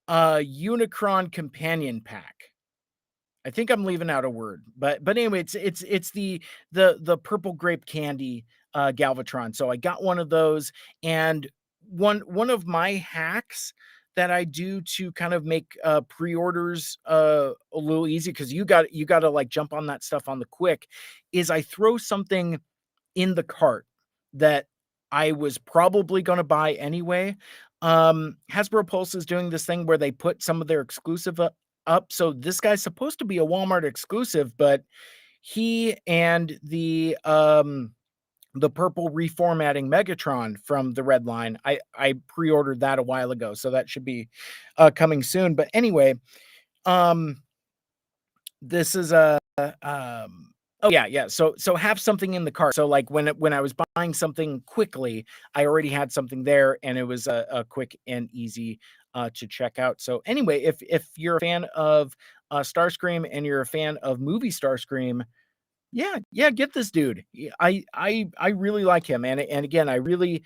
[SPEAKER 1] Unicron Companion Pack. I think I'm leaving out a word, but anyway, it's the purple grape candy Galvatron. So I got one of those, and one of my hacks that I do to kind of make pre-orders a little easy, because you got to like jump on that stuff on the quick, is I throw something in the cart that I was probably going to buy anyway. Hasbro Pulse is doing this thing where they put some of their exclusive up. So this guy's supposed to be a Walmart exclusive, but he and the purple reformatting Megatron from the red line, I pre-ordered that a while ago, so that should be coming soon. But anyway, um this is a oh yeah, so have something in the cart. So like when I was buying something quickly, I already had something there, and it was a quick and easy to check out. So anyway, if you're a fan of Starscream and you're a fan of movie Starscream, yeah, get this dude. I really like him, and again, I really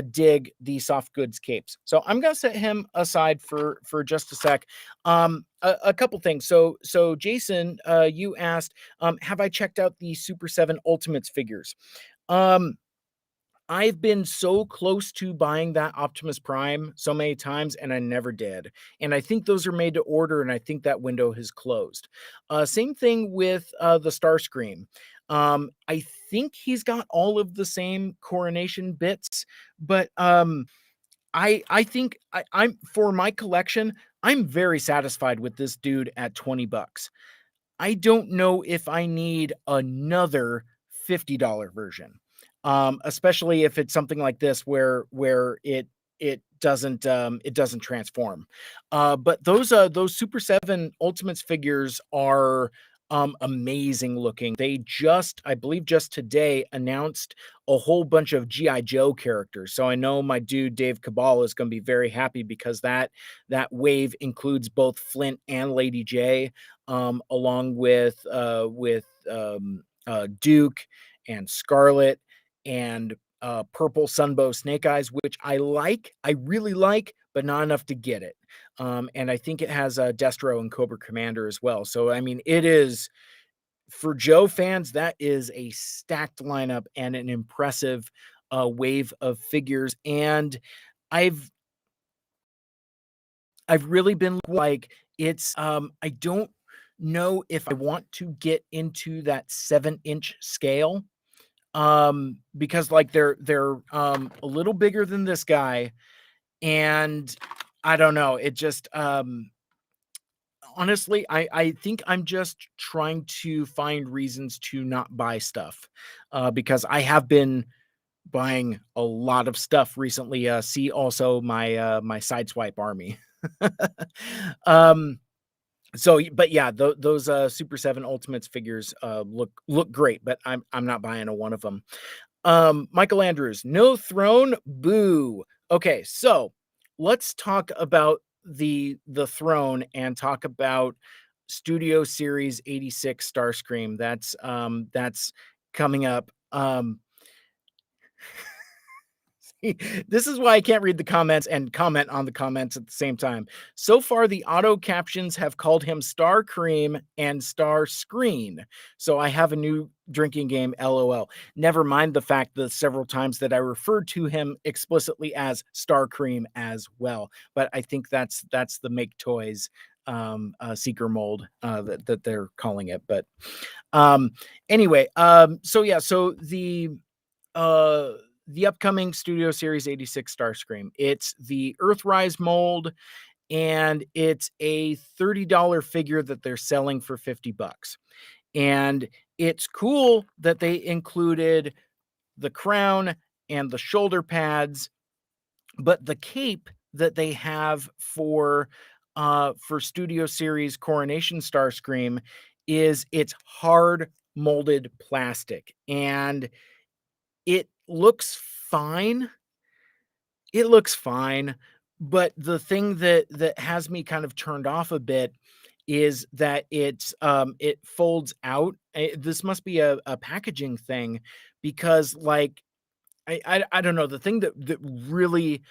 [SPEAKER 1] dig the soft goods capes. So I'm gonna set him aside for just a sec. A couple things. So Jason, you asked, have I checked out the Super 7 Ultimates figures? Um, I've been so close to buying that Optimus Prime so many times, and I never did. And I think those are made to order, and I think that window has closed. Same thing with the Starscream. I think he's got all of the same coronation bits, but I think I'm for my collection, I'm very satisfied with this dude at $20. I don't know if I need another $50 version. Especially if it's something like this where it doesn't transform. But those Super 7 Ultimates figures are amazing looking. They just, I believe just today, announced a whole bunch of GI Joe characters. So I know my dude Dave Cabal is going to be very happy because that wave includes both Flint and Lady J, along with Duke and Scarlet and Purple Sunbow Snake Eyes, which I really like, but not enough to get it. And I think it has Destro and Cobra Commander as well. So I mean, it is, for Joe fans, that is a stacked lineup and an impressive wave of figures. And I've I've really been like, I don't know if I want to get into that 7-inch scale, because like they're a little bigger than this guy, and I don't know, it just honestly, I think I'm just trying to find reasons to not buy stuff, because I have been buying a lot of stuff recently. See also my Sideswipe army. um but yeah, those Super 7 Ultimates figures look great, but I'm not buying a one of them. Michael Andrews, no throne, boo. Okay, so let's talk about the throne and talk about Studio Series 86 Starscream. That's coming up. This is why I can't read the comments and comment on the comments at the same time. So far, the auto captions have called him Star Cream and Star Screen. So I have a new drinking game, LOL. Never mind the fact that several times that I referred to him explicitly as Star Cream as well. But I think that's the Make Toys seeker mold that they're calling it. But um, anyway, so yeah, so uh the upcoming Studio Series 86 Starscream. It's the Earthrise mold, and it's a $30 figure that they're selling for 50 bucks. And it's cool that they included the crown and the shoulder pads, but the cape that they have for Studio Series Coronation Starscream is it's hard molded plastic, and it looks fine. It looks fine, but the thing that has me kind of turned off a bit is that it folds out. This must be a packaging thing, because like I don't know, the thing that really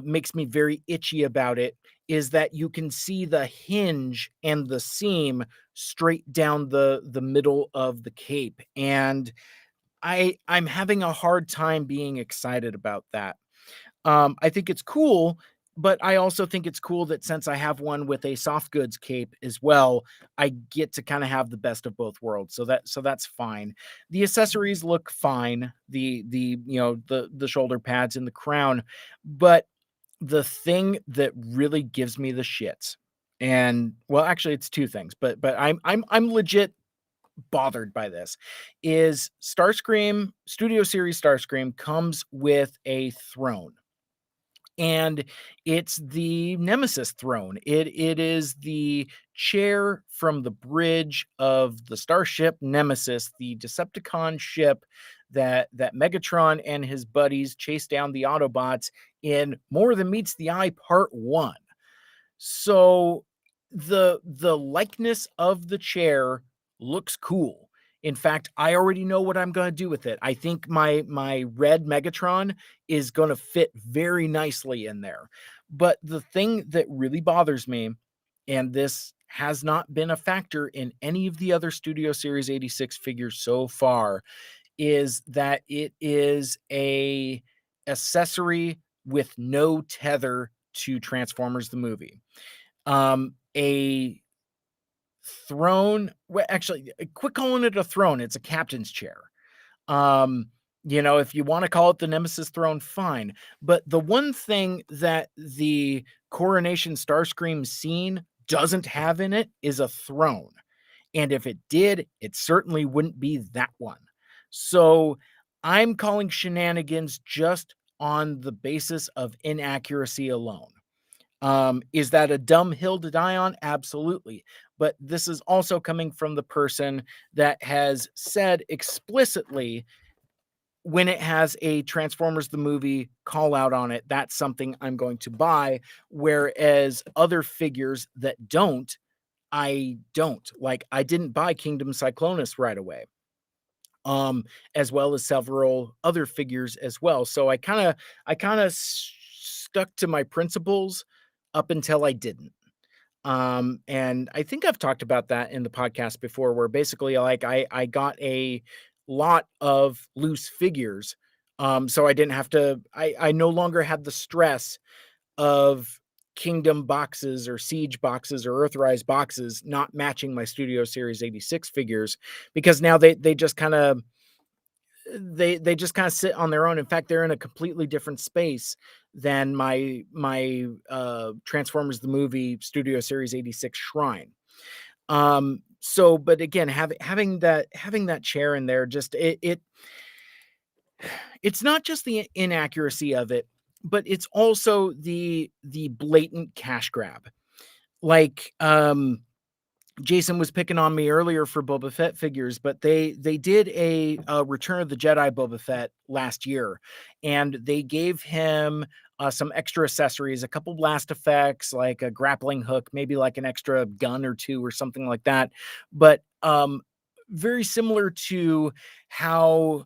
[SPEAKER 1] makes me very itchy about it is that you can see the hinge and the seam straight down the middle of the cape, and I'm having a hard time being excited about that. I think it's cool, but I also think it's cool that since I have one with a soft goods cape as well, I get to kind of have the best of both worlds. So that's fine. The accessories look fine. The the shoulder pads and the crown, but the thing that really gives me the shits, and well, actually it's two things, but I'm legit bothered by this, is Starscream Studio Series Starscream comes with a throne, and it's the Nemesis throne. It is the chair from the bridge of the starship Nemesis, the Decepticon ship that Megatron and his buddies chase down the Autobots in More Than Meets the Eye Part 1. So the likeness of the chair looks cool. In fact, I already know what I'm going to do with it. I think my red Megatron is going to fit very nicely in there. But the thing that really bothers me, and this has not been a factor in any of the other Studio Series 86 figures so far, is that it is a accessory with no tether to Transformers the movie. A throne, well, actually, quit calling it a throne. It's a captain's chair. Um, if you want to call it the Nemesis throne, fine. But the one thing that the Coronation Starscream scene doesn't have in it is a throne. And if it did, it certainly wouldn't be that one. So I'm calling shenanigans just on the basis of inaccuracy alone. Is that a dumb hill to die on? Absolutely. But this is also coming from the person that has said explicitly, when it has a Transformers the movie call out on it, that's something I'm going to buy. Whereas other figures that don't, I don't. Like, I didn't buy Kingdom Cyclonus right away, as well as several other figures as well. So I kind of stuck to my principles up until I didn't. And I think I've talked about that in the podcast before, where basically, like, I got a lot of loose figures, so I didn't have to. I no longer had the stress of Kingdom boxes or Siege boxes or Earthrise boxes not matching my Studio Series 86 figures, because now they just kind of they just kind of sit on their own. In fact, they're in a completely different space than my Transformers the movie Studio Series 86 shrine. So but again, having that chair in there, just it's not just the inaccuracy of it, but it's also the blatant cash grab. Like, Jason was picking on me earlier for Boba Fett figures, but they did a Return of the Jedi Boba Fett last year, and they gave him some extra accessories, a couple blast effects, like a grappling hook, maybe like an extra gun or two or something like that. But very similar to how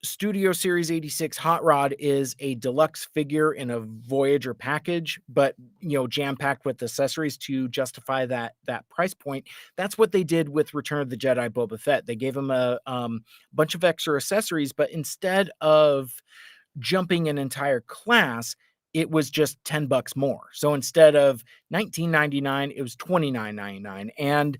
[SPEAKER 1] Studio Series 86 Hot Rod is a deluxe figure in a Voyager package, but jam-packed with accessories to justify that price point. That's what they did with Return of the Jedi Boba Fett. They gave him a bunch of extra accessories, but instead of jumping an entire class, it was just $10 more. So instead of 19.99, it was 29.99, and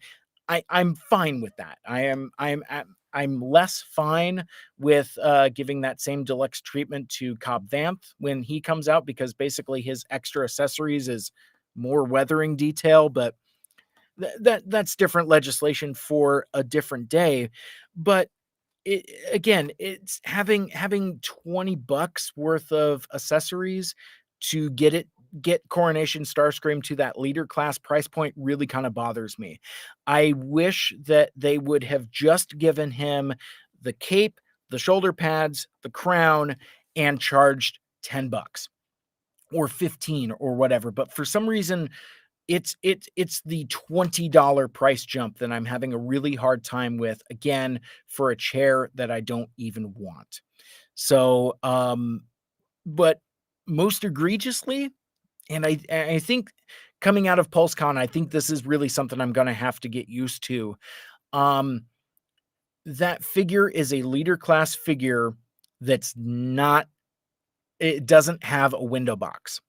[SPEAKER 1] I'm fine with that. I'm less fine with giving that same deluxe treatment to Cobb Vanth when he comes out, because basically his extra accessories is more weathering detail, but that's different legislation for a different day. But again, it's having $20 worth of accessories to get Coronation Starscream to that leader class price point really kind of bothers me. I wish that they would have just given him the cape, the shoulder pads, the crown, and charged $10 or 15 or whatever. But for some reason, it's the $20 price jump that I'm having a really hard time with, again, for a chair that I don't even want. So, but most egregiously, and I think coming out of PulseCon, I think this is really something I'm gonna have to get used to. Um, that figure is a leader class figure that's not it doesn't have a window box.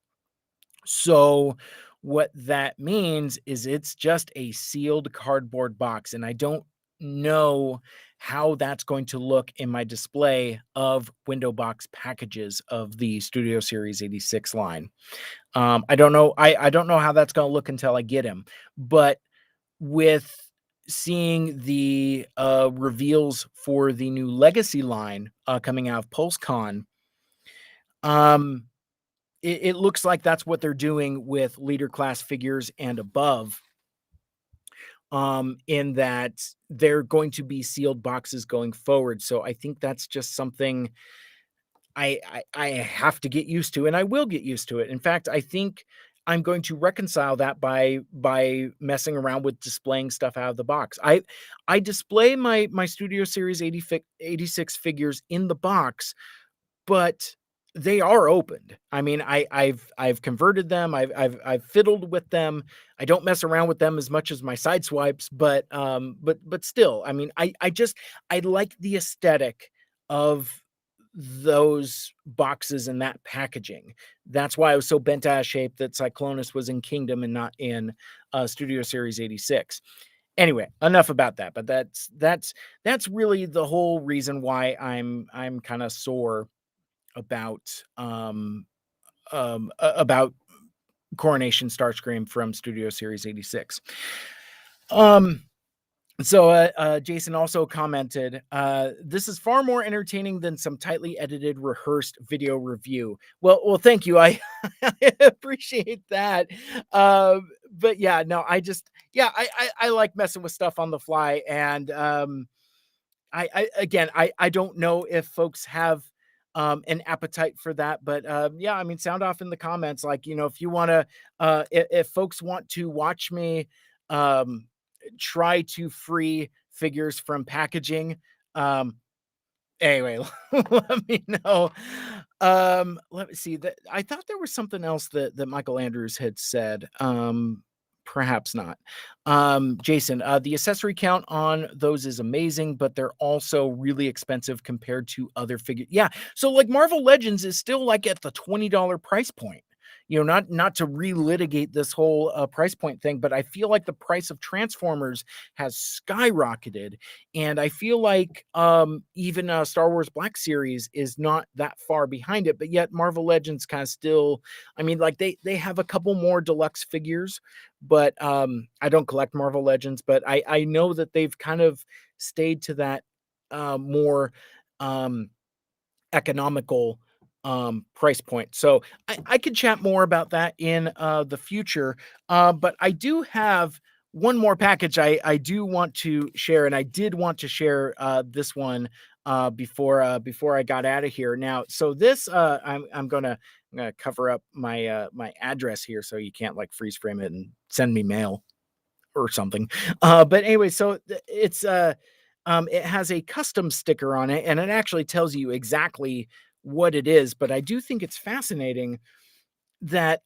[SPEAKER 1] So what that means is it's just a sealed cardboard box, and I don't know how that's going to look in my display of window box packages of the Studio Series 86 line. I don't know. I don't know how that's going to look until I get him. But with seeing the reveals for the new Legacy line coming out of PulseCon, um, it looks like that's what they're doing with leader class figures and above, in that they're going to be sealed boxes going forward. So I think that's just something I have to get used to, and I will get used to it. In fact, I think I'm going to reconcile that by messing around with displaying stuff out of the box. I display my Studio Series 86 figures in the box, but they are opened. I mean, I've converted them. I've fiddled with them. I don't mess around with them as much as my side swipes, but still, I mean, I like the aesthetic of those boxes and that packaging. That's why I was so bent out of shape that Cyclonus was in Kingdom and not in Studio Series 86. Anyway, enough about that. But that's really the whole reason why I'm kind of sore about about Coronation Starscream from Studio Series 86. Um So, Jason also commented, "This is far more entertaining than some tightly edited, rehearsed video review." Well, thank you. I I appreciate that. But yeah, no, yeah, I like messing with stuff on the fly, and I again, I don't know if folks have an appetite for that, but yeah, I mean, sound off in the comments, like, if you want to, if folks want to watch me um, try to free figures from packaging. Um, Anyway, let me know. Let me see. That I thought there was something else that Michael Andrews had said. Perhaps not. Jason, the accessory count on those is amazing, but they're also really expensive compared to other figures. Yeah, so like Marvel Legends is still like at the $20 price point. Not to relitigate this whole price point thing, but I feel like the price of Transformers has skyrocketed, and I feel like even Star Wars Black Series is not that far behind it, but yet Marvel Legends kind of still. I mean, like they have a couple more deluxe figures, but I don't collect Marvel Legends, but I know that they've kind of stayed to that more um, economical price point. So I could chat more about that in the future. But I do have one more package I do want to share, and I did want to share this one before I got out of here. Now, so this I'm gonna cover up my address here so you can't like freeze frame it and send me mail or something. But anyway, so it has a custom sticker on it, and it actually tells you exactly what it is. But I do think it's fascinating that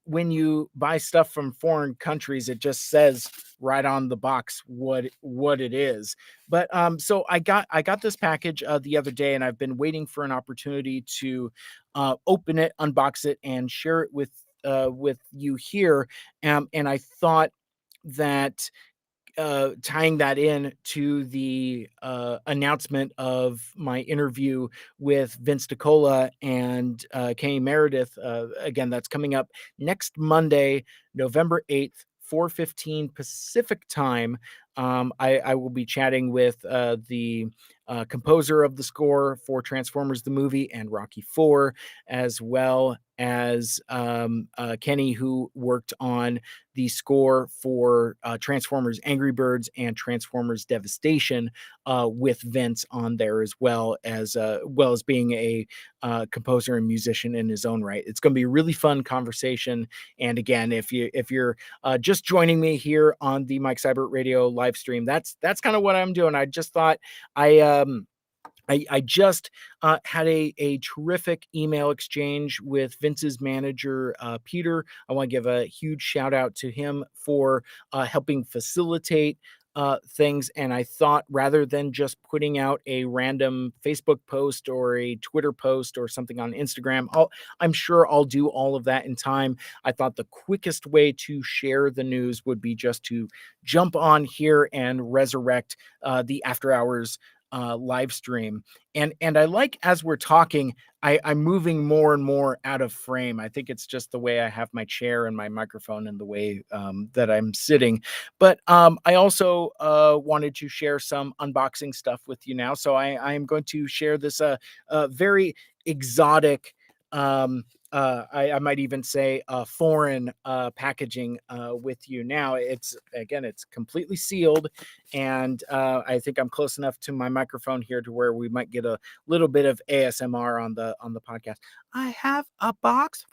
[SPEAKER 1] when you buy stuff from foreign countries, it just says right on the box what it is. But so I got this package the other day, and I've been waiting for an opportunity to open it, unbox it, and share it with you here. And I thought that tying that in to the announcement of my interview with Vince DiCola and Kenny Meredith, again, that's coming up next Monday, November 8th. 4:15 Pacific time. I will be chatting with the composer of the score for Transformers the movie and Rocky 4, as well as Kenny, who worked on the score for Transformers Angry Birds and Transformers Devastation, with Vince on there as well as being a composer and musician in his own right. It's going to be a really fun conversation. And again, if you're just joining me here on the Mike Cybert Radio live stream, that's kind of what I'm doing. I just thought I I just had a terrific email exchange with Vince's manager, Peter. I want to give a huge shout out to him for helping facilitate things. And I thought rather than just putting out a random Facebook post or a Twitter post or something on Instagram, I'm sure I'll do all of that in time. I thought the quickest way to share the news would be just to jump on here and resurrect the after hours live stream. And I like, as we're talking, I'm moving more and more out of frame. I think it's just the way I have my chair and my microphone and the way that I'm sitting. But I also wanted to share some unboxing stuff with you now. So I am going to share this very exotic, I might even say foreign packaging with you now. It's completely sealed, and I think I'm close enough to my microphone here to where we might get a little bit of ASMR on the podcast. I have a box.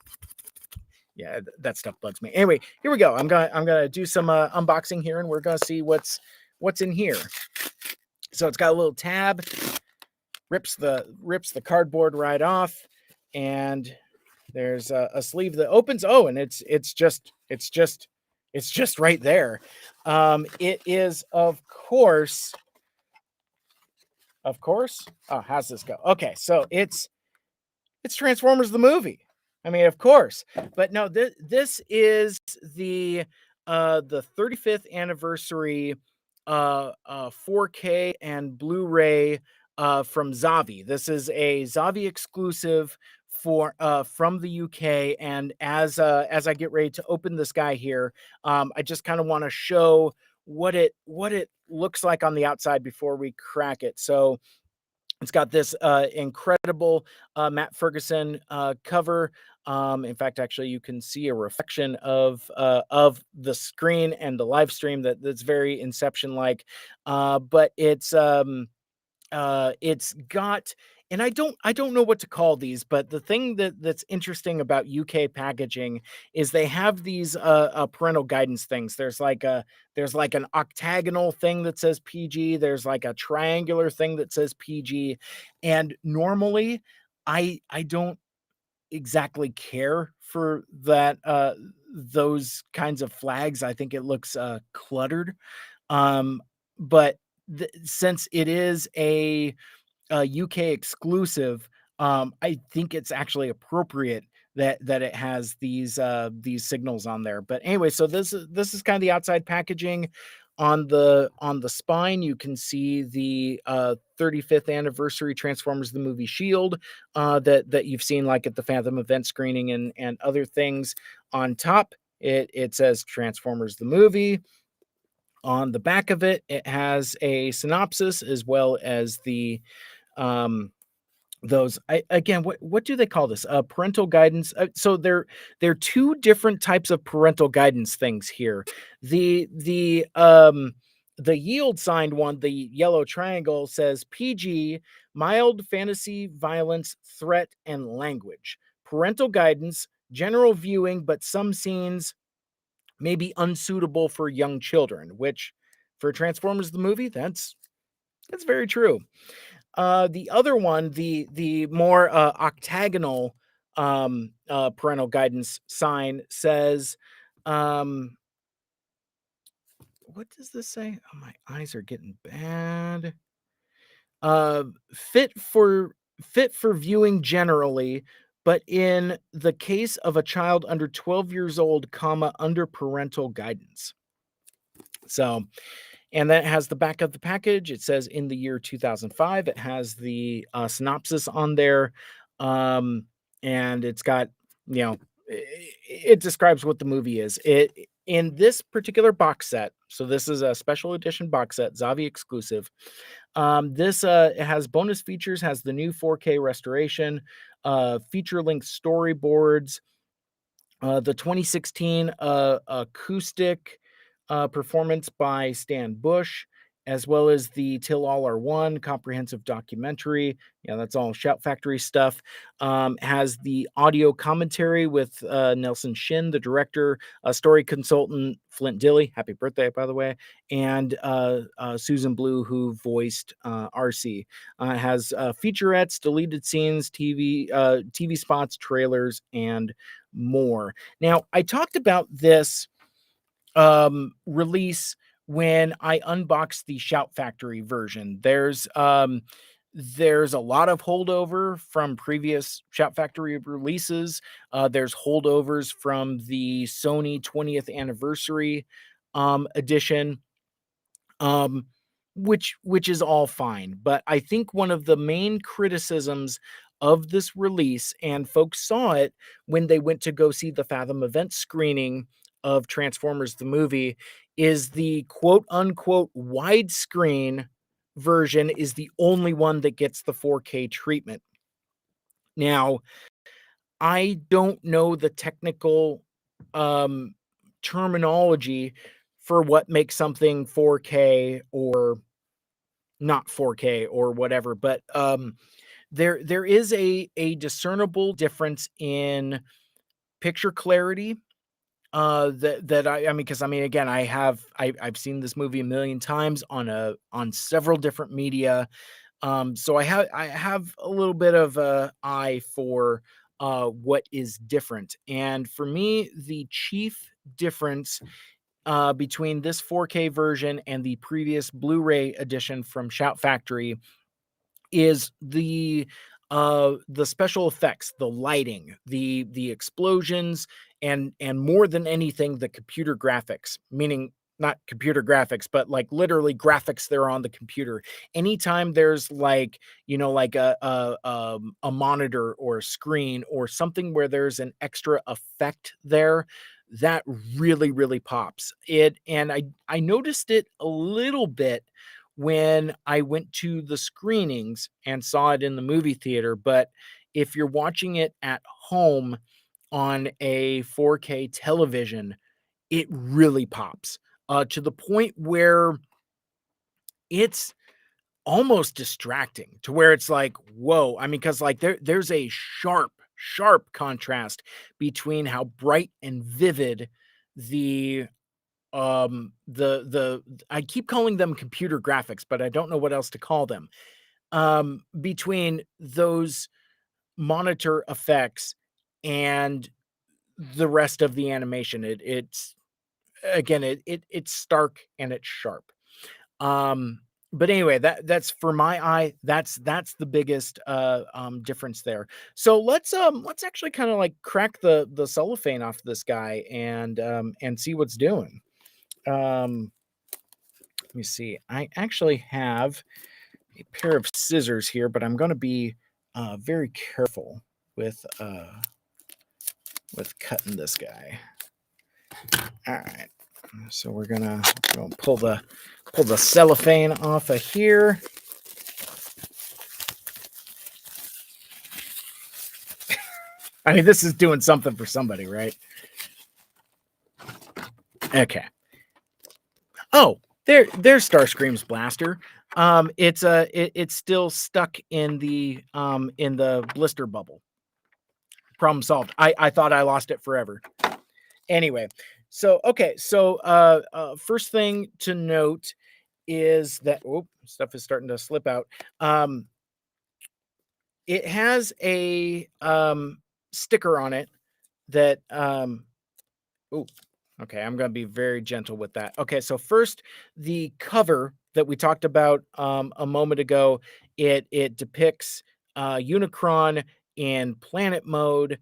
[SPEAKER 1] Yeah, that stuff bugs me. Anyway, here we go. I'm gonna do some unboxing here, and we're gonna see what's in here. So it's got a little tab, rips the cardboard right off, and there's a sleeve that opens. Oh, and it's just right there. It is, of course. Oh, how's this go? Okay, so it's Transformers the movie. I mean, of course. But no, this is the 35th anniversary 4K and Blu-ray from Zavi. This is a Zavi exclusive for from the UK. And as I get ready to open this guy here, I just kind of want to show what it looks like on the outside before we crack it. So it's got this incredible Matt Ferguson cover. In fact, actually, you can see a reflection of the screen and the live stream that's very Inception like. But it's got, and I don't know what to call these, but the thing that's interesting about UK packaging is they have these parental guidance things. There's like an octagonal thing that says PG, there's like a triangular thing that says PG, and normally I don't exactly care for that those kinds of flags. I think it looks cluttered. Um but since it is a UK exclusive, I think it's actually appropriate that it has these signals on there. But anyway, so this is kind of the outside packaging. On the spine, you can see the 35th anniversary Transformers the movie shield that you've seen like at the Fathom event screening and other things. On top, it says Transformers the movie. On the back of it, it has a synopsis as well as the um those again, what do they call this? Parental guidance. So there are two different types of parental guidance things here. The yield signed one, the yellow triangle, says PG, mild fantasy violence, threat, and language. Parental guidance, general viewing, but some scenes may be unsuitable for young children, which for Transformers the movie, that's very true. The other one, the more octagonal parental guidance sign says, um, what does this say? Oh, my eyes are getting bad. Uh, fit for fit for viewing generally, but in the case of a child under 12 years old, comma under parental guidance. So, and then it has the back of the package. It says in the year 2005. It has the synopsis on there. Um, and it's got, you know, it describes what the movie is. It in this particular box set. So this is a special edition box set, Zavi exclusive. This it has bonus features, has the new 4K restoration, feature length storyboards, the 2016 acoustic performance by Stan Bush, as well as the Till All Are One comprehensive documentary. Yeah, that's all Shout Factory stuff. Has the audio commentary with Nelson Shin, the director, story consultant Flint Dilley. Happy birthday, by the way. And Susan Blue, who voiced RC. Has featurettes, deleted scenes, TV spots, trailers, and more. Now, I talked about this release when I unboxed the Shout Factory version. There's a lot of holdover from previous Shout Factory releases. There's holdovers from the Sony 20th anniversary edition, um, which is all fine. But I think one of the main criticisms of this release, and folks saw it when they went to go see the Fathom event screening of Transformers the movie, is the quote unquote widescreen version is the only one that gets the 4K treatment. Now, I don't know the technical um, terminology for what makes something 4K or not 4K or whatever, but there is a discernible difference in picture clarity. That I mean, because I mean, again, I've seen this movie a million times on several different media. So I have a little bit of a eye for what is different, and for me, the chief difference between this 4K version and the previous Blu-ray edition from Shout Factory is the special effects, the lighting, the explosions, and more than anything, the computer graphics, meaning not computer graphics, but like literally graphics that are on the computer. Anytime there's like, like a monitor or a screen or something where there's an extra effect there, that really, really pops. And I noticed it a little bit when I went to the screenings and saw it in the movie theater, but if you're watching it at home on a 4K television, it really pops, to the point where it's almost distracting, to where it's like, whoa. I mean, because like there's a sharp contrast between how bright and vivid the the I keep calling them computer graphics, but I don't know what else to call them. Between those monitor effects and the rest of the animation. It's again, it's stark and it's sharp. Um, but anyway, that's for my eye, that's the biggest difference there. So let's actually kind of like crack the cellophane off this guy and see what's doing. Um, let me see. I actually have a pair of scissors here, but I'm going to be very careful with cutting this guy. All right. So we're gonna pull the cellophane off of here. I mean, this is doing something for somebody, right? Okay. Oh, there's Starscream's blaster. It's still stuck in the blister bubble. Problem solved. I thought I lost it forever. Anyway, so okay, so first thing to note is that stuff is starting to slip out. It has a sticker on it that oh, okay, I'm going to be very gentle with that. Okay, so first, the cover that we talked about a moment ago, it depicts Unicron in planet mode,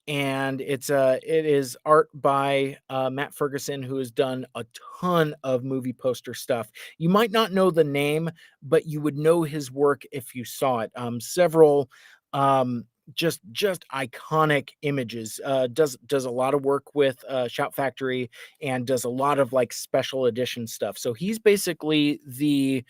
[SPEAKER 1] and it is art by Matt Ferguson, who has done a ton of movie poster stuff. You might not know the name, but you would know his work if you saw it. Several just iconic images. Does a lot of work with Shout Factory and does a lot of like special edition stuff. So he's basically the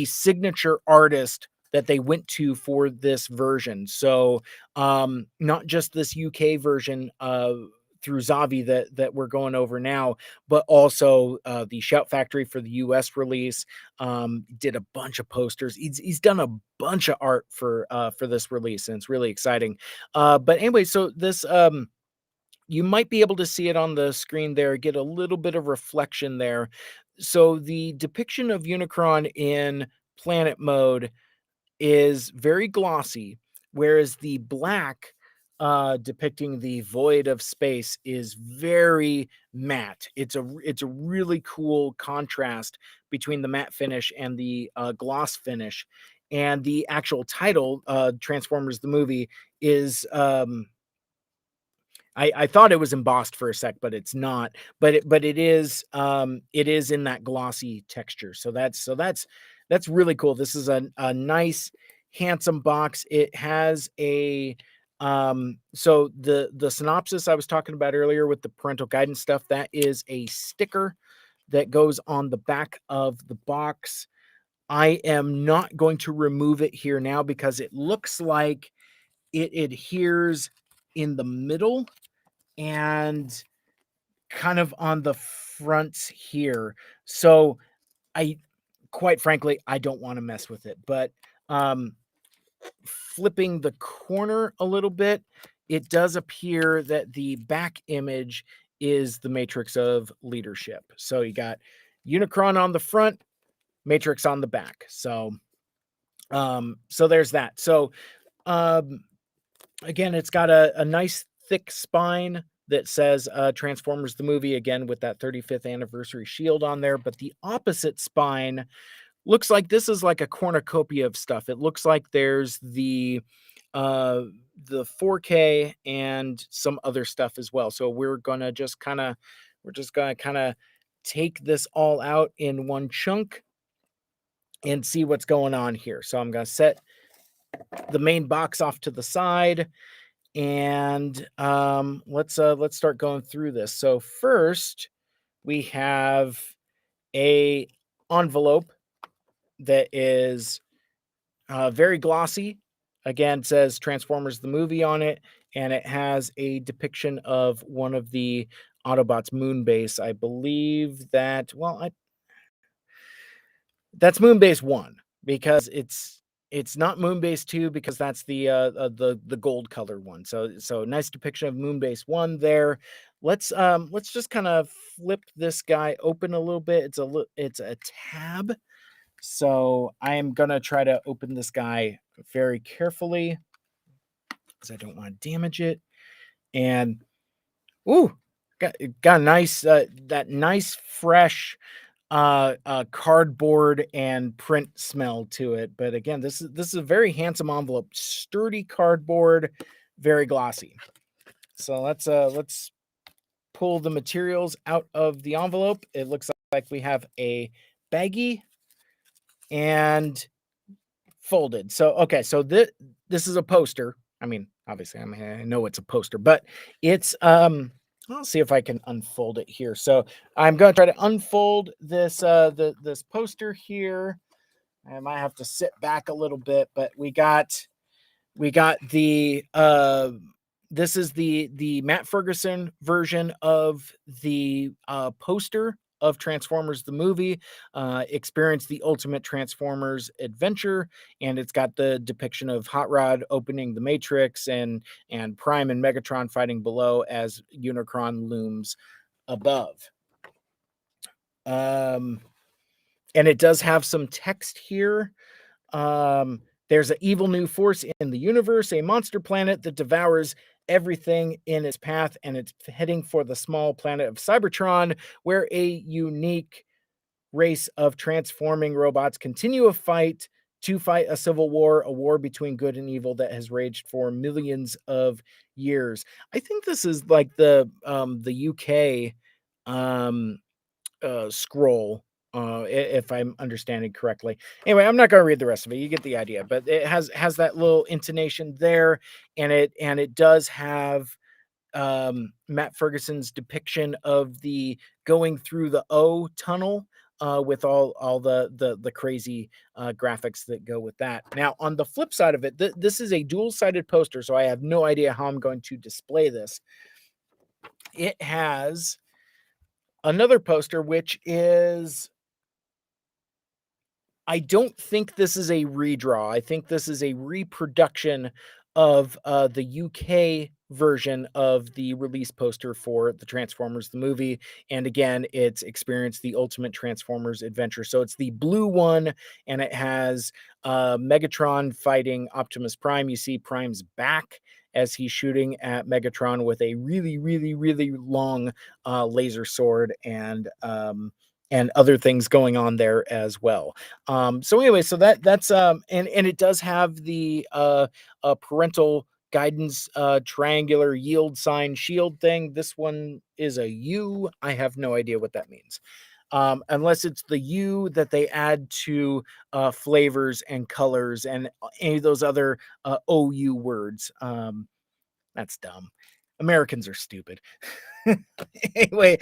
[SPEAKER 1] signature artist that they went to for this version. So not just this UK version through Zavi that we're going over now, but also the Shout Factory for the US release. Did a bunch of posters. He's done a bunch of art for this release, and it's really exciting. But anyway, so this you might be able to see it on the screen there, get a little bit of reflection there. So the depiction of Unicron in planet mode is very glossy, whereas the black depicting the void of space is very matte. It's a really cool contrast between the matte finish and the gloss finish. And the actual title, Transformers the movie, is I thought it was embossed for a sec, but it's not. But it is in that glossy texture. So that's really cool. This is a nice, handsome box. It has a so the synopsis I was talking about earlier with the parental guidance stuff, that is a sticker that goes on the back of the box. I am not going to remove it here now because it looks like it adheres in the middle and kind of on the front here. So I quite frankly, I don't want to mess with it, but flipping the corner a little bit, it does appear that the back image is the matrix of leadership. So you got Unicron on the front, matrix on the back. So there's that. So um again, it's got a nice thick spine that says Transformers the movie, again with that 35th anniversary shield on there. But the opposite spine looks like this is like a cornucopia of stuff. It looks like there's uh, the 4K and some other stuff as well. So we're just gonna kind of take this all out in one chunk and see what's going on here. So I'm gonna set the main box off to the side. And let's start going through this. So first, we have a envelope that is very glossy. Again, it says Transformers the movie on it, and it has a depiction of one of the Autobots' moon base. I believe that, that's Moonbase 1 because it's not Moonbase 2 because that's the gold color one. So nice depiction of Moonbase 1 there. Let's just kind of flip this guy open a little bit. It's a tab. So I am going to try to open this guy very carefully because I don't want to damage it. And ooh, got a nice that nice fresh cardboard and print smell to it. But again, this is a very handsome envelope, sturdy cardboard, very glossy. So let's pull the materials out of the envelope. It looks like we have a baggie and folded. So okay, so this is a poster. I mean, obviously, I know it's a poster, but it's I'll see if I can unfold it here. So I'm going to try to unfold this this poster here. I might have to sit back a little bit, but we got the this is the Matt Ferguson version of the poster of Transformers the movie. Experience the ultimate Transformers adventure, and it's got the depiction of Hot Rod opening the Matrix and Prime and Megatron fighting below as Unicron looms above. And it does have some text here. There's an evil new force in the universe, a monster planet that devours everything in its path, and it's heading for the small planet of Cybertron, where a unique race of transforming robots continue to fight a civil war, a war between good and evil that has raged for millions of years. I think this is like the UK scroll, if I'm understanding correctly. Anyway, I'm not going to read the rest of it. You get the idea. But it has that little intonation there, and it does have Matt Ferguson's depiction of the going through the O tunnel. With all the crazy graphics that go with that. Now, on the flip side of it, this is a dual-sided poster, so I have no idea how I'm going to display this. It has another poster, which is, I don't think this is a redraw. I think this is a reproduction of the UK version of the release poster for the Transformers the movie. And again, it's Experience the Ultimate Transformers Adventure. So it's the blue one, and it has Megatron fighting Optimus Prime. You see Prime's back as he's shooting at Megatron with a really, really, really long laser sword and other things going on there as well. So anyway, so that's and it does have the parental guidance triangular yield sign shield thing. This one is a U. I have no idea what that means. Unless it's the U that they add to flavors and colors and any of those other OU words. That's dumb. Americans are stupid. Anyway,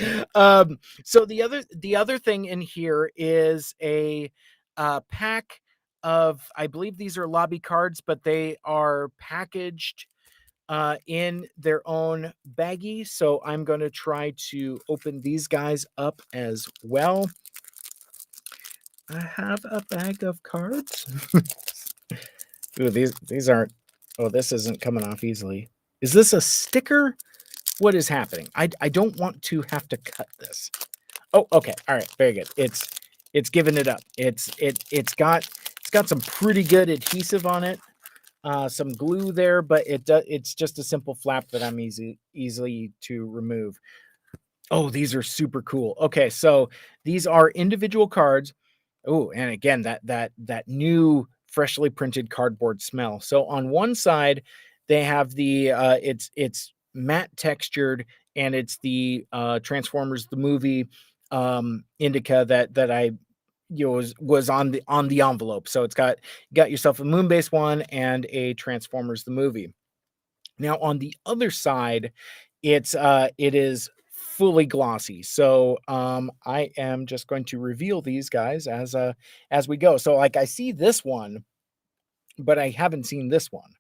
[SPEAKER 1] so the other thing in here is a pack of, I believe these are lobby cards, but they are packaged in their own baggie. So I'm going to try to open these guys up as well. I have a bag of cards. Ooh, these aren't. Oh, this isn't coming off easily. Is this a sticker? What is happening? I don't want to have to cut this. Oh, okay. All right. Very good. It's giving it up. It's got some pretty good adhesive on it. Some glue there, but it's just a simple flap that I'm easily to remove. Oh, these are super cool. Okay, so these are individual cards. Oh, and again, that new freshly printed cardboard smell. So on one side, they have the it's matte textured, and it's the Transformers the movie indica that I was on the envelope. So it's got yourself a Moonbase one and a Transformers the movie. Now on the other side, it is fully glossy. So I am just going to reveal these guys as we go. So like I see this one, but I haven't seen this one.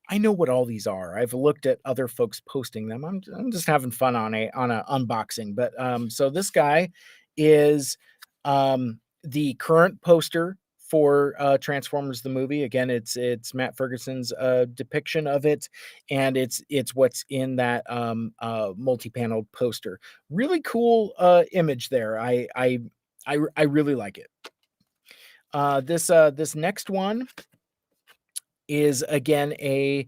[SPEAKER 1] I know what all these are. I've looked at other folks posting them. I'm just having fun on a unboxing. But so this guy is the current poster for Transformers the movie. Again, it's Matt Ferguson's depiction of it, and it's what's in that multi-paneled poster. Really cool image there. I really like it. This next one is again a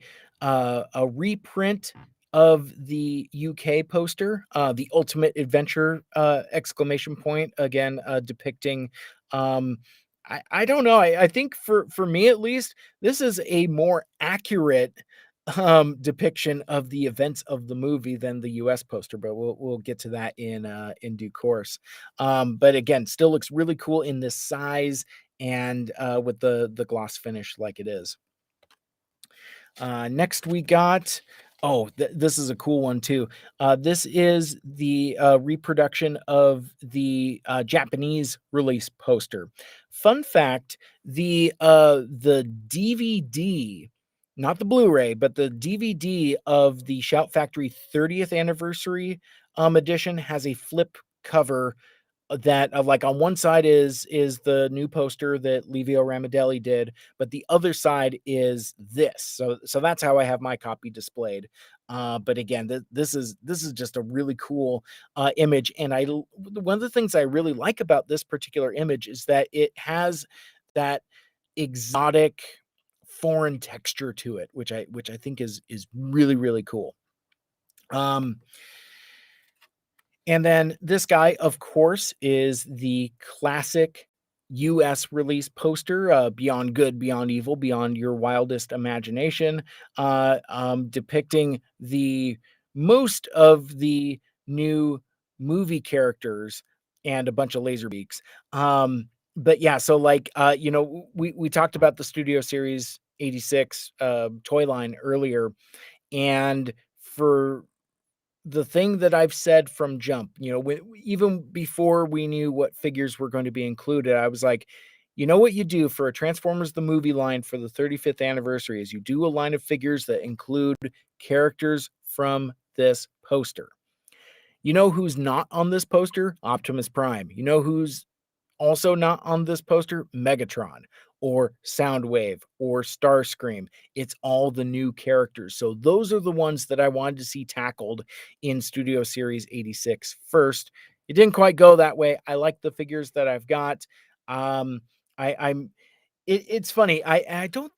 [SPEAKER 1] reprint of the UK poster, the Ultimate Adventure exclamation point again depicting. Um, I don't know. I think for me at least, this is a more accurate depiction of the events of the movie than the US poster, but we'll get to that in due course. But again, still looks really cool in this size and with the gloss finish like it is. Next we got this is a cool one too. This is the reproduction of the Japanese release poster. Fun fact, the DVD, not the Blu-ray, but the DVD of the Shout Factory 30th anniversary edition has a flip cover that like on one side is the new poster that Livio Ramadelli did, but the other side is this. So that's how I have my copy displayed. But again, this is just a really cool image, and one of the things I really like about this particular image is that it has that exotic foreign texture to it, which I think is really really cool. Um, And then this guy, of course, is the classic US release poster, Beyond Good, Beyond Evil, Beyond Your Wildest Imagination, depicting the most of the new movie characters and a bunch of laser beaks. But yeah, so like we talked about the Studio Series 86 toy line earlier, and for the thing that I've said from jump, even before we knew what figures were going to be included, I was like, you know what you do for a Transformers the movie line for the 35th anniversary is you do a line of figures that include characters from this poster. You know who's not on this poster? Optimus Prime. You know who's also not on this poster? Megatron or Soundwave or Starscream. It's all the new characters. So those are the ones that I wanted to see tackled in Studio Series 86 first. It didn't quite go that way. I like the figures that I've got. Um, I'm it's funny. I don't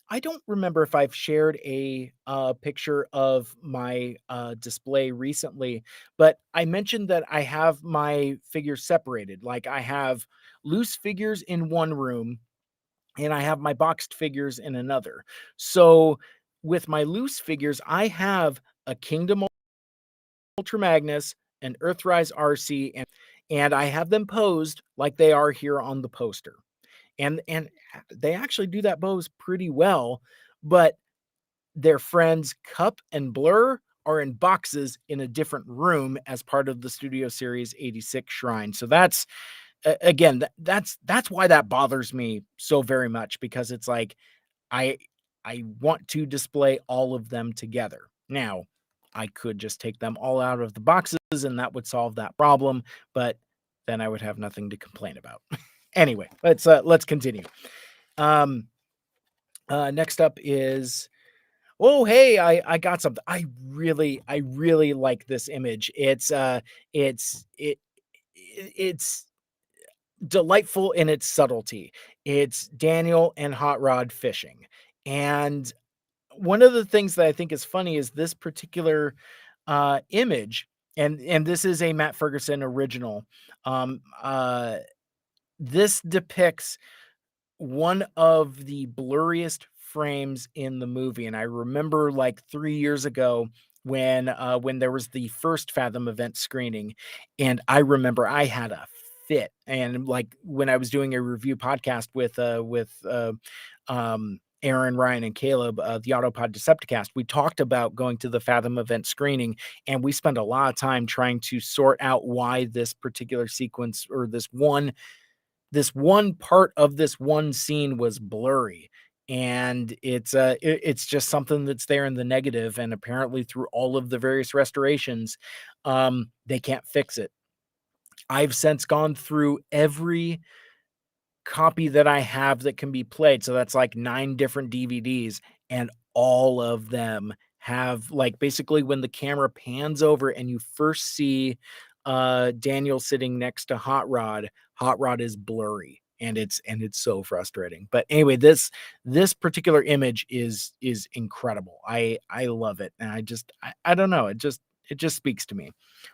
[SPEAKER 1] remember if I've shared a picture of my display recently, but I mentioned that I have my figures separated. Like I have loose figures in one room and I have my boxed figures in another. So with my loose figures, I have a Kingdom Ultra Magnus, an Earthrise RC, and I have them posed like they are here on the poster. And they actually do that pose pretty well, but their friends Cup and Blur are in boxes in a different room as part of the Studio Series 86 shrine. So that's again, that's why that bothers me so very much, because it's like I I want to display all of them together. Now, I could just take them all out of the boxes and that would solve that problem, but then I would have nothing to complain about. Anyway, let's continue. Um Next up is, oh hey, I got something. I really like this image. It's delightful in its subtlety. It's Daniel and Hot Rod fishing. And one of the things that I think is funny is this particular image, and this is a Matt Ferguson original. Um, uh, this depicts one of the blurriest frames in the movie, and I remember like 3 years ago when there was the first Fathom event screening, and I remember I had a fit, and like when I was doing a review podcast with Aaron, Ryan, and Caleb, the Autopod Decepticast, we talked about going to the Fathom event screening, and we spent a lot of time trying to sort out why this particular sequence, or this one part of this one scene, was blurry. And it's just something that's there in the negative, and apparently through all of the various restorations, they can't fix it. I've since gone through every copy that I have that can be played. So that's like 9 different DVDs, and all of them have, like, basically when the camera pans over and you first see Daniel sitting next to Hot Rod is blurry, and it's so frustrating. But anyway, this particular image is incredible. I love it, and I don't know, it just speaks to me.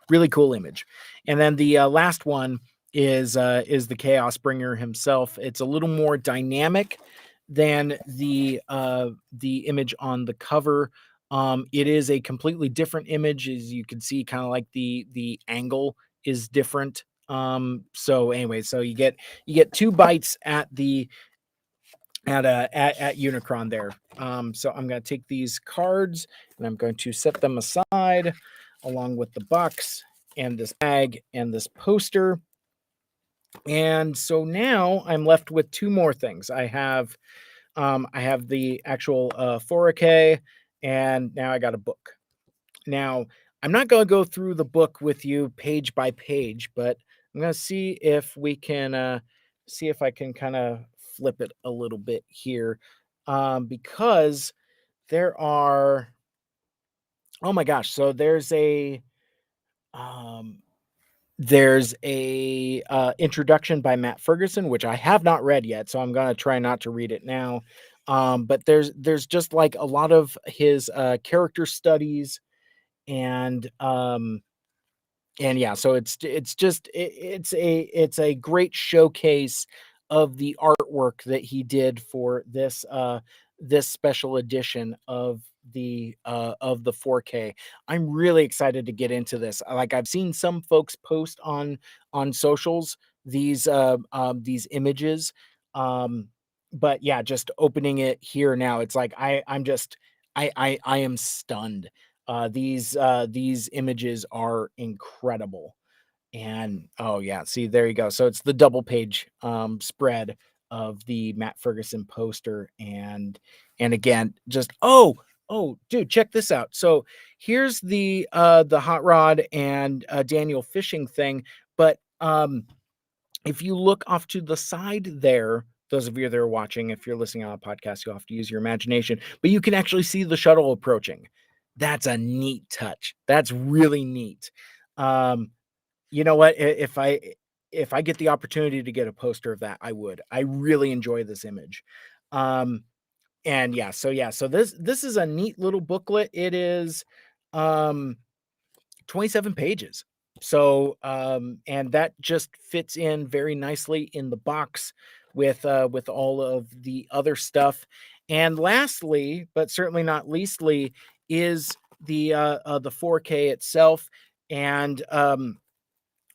[SPEAKER 1] Really cool image. And then the last one is the Chaos Bringer himself. It's a little more dynamic than the image on the cover. It is a completely different image, as you can see, kind of like the angle is different. So anyway, so you get 2 bites at the at Unicron there. So I'm going to take these cards and I'm going to set them aside along with the box and this bag and this poster. And so now I'm left with 2 more things. I have the actual 4K, and now I got a book. Now, I'm not going to go through the book with you page by page, but I'm going to see if we can see if I can kind of flip it a little bit here, because there are, oh my gosh, so there's a introduction by Matt Ferguson, which I have not read yet, so I'm gonna try not to read it now. But there's just like a lot of his character studies, and yeah, so it's a great showcase of the artwork that he did for this special edition of the 4K. I'm really excited to get into this. Like, I've seen some folks post on socials these images, but yeah, just opening it here now, it's like I am stunned. These images are incredible. And oh yeah, see, there you go. So it's the double page spread of the Matt Ferguson poster, and again, just dude, check this out. So here's the Hot Rod and Daniel fishing thing, but if you look off to the side there, those of you that are watching, if you're listening on a podcast, you'll have to use your imagination, but you can actually see the shuttle approaching. That's a neat touch. That's really neat. You know what? If I get the opportunity to get a poster of that, I would. I really enjoy this image. And so this is a neat little booklet. It is 27 pages. So and that just fits in very nicely in the box with all of the other stuff. And lastly, but certainly not leastly, is the 4K itself. And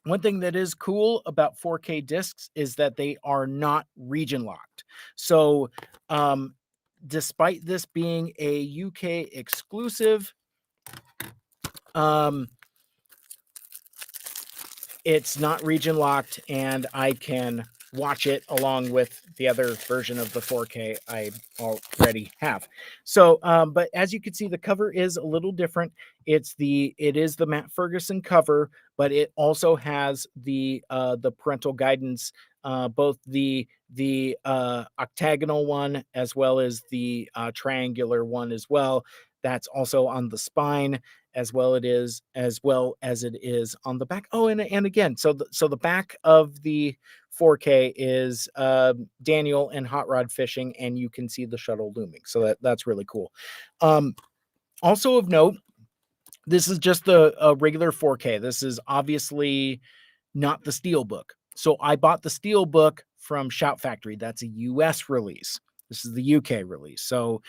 [SPEAKER 1] one thing that is cool about 4K discs is that they are not region locked. So despite this being a UK exclusive, it's not region locked, and I can watch it along with the other version of the 4K I already have. So, but as you can see, the cover is a little different. It is the Matt Ferguson cover, but it also has the parental guidance, both the octagonal one as well as the triangular one as well. That's also on the spine, as well as it is on the back. Oh, and again, so the back of the 4K is Daniel and Hot Rod fishing, and you can see the shuttle looming. So that's really cool. Also of note, this is just a regular 4K. This is obviously not the Steelbook. So I bought the Steelbook from Shout Factory. That's a US release. This is the UK release. So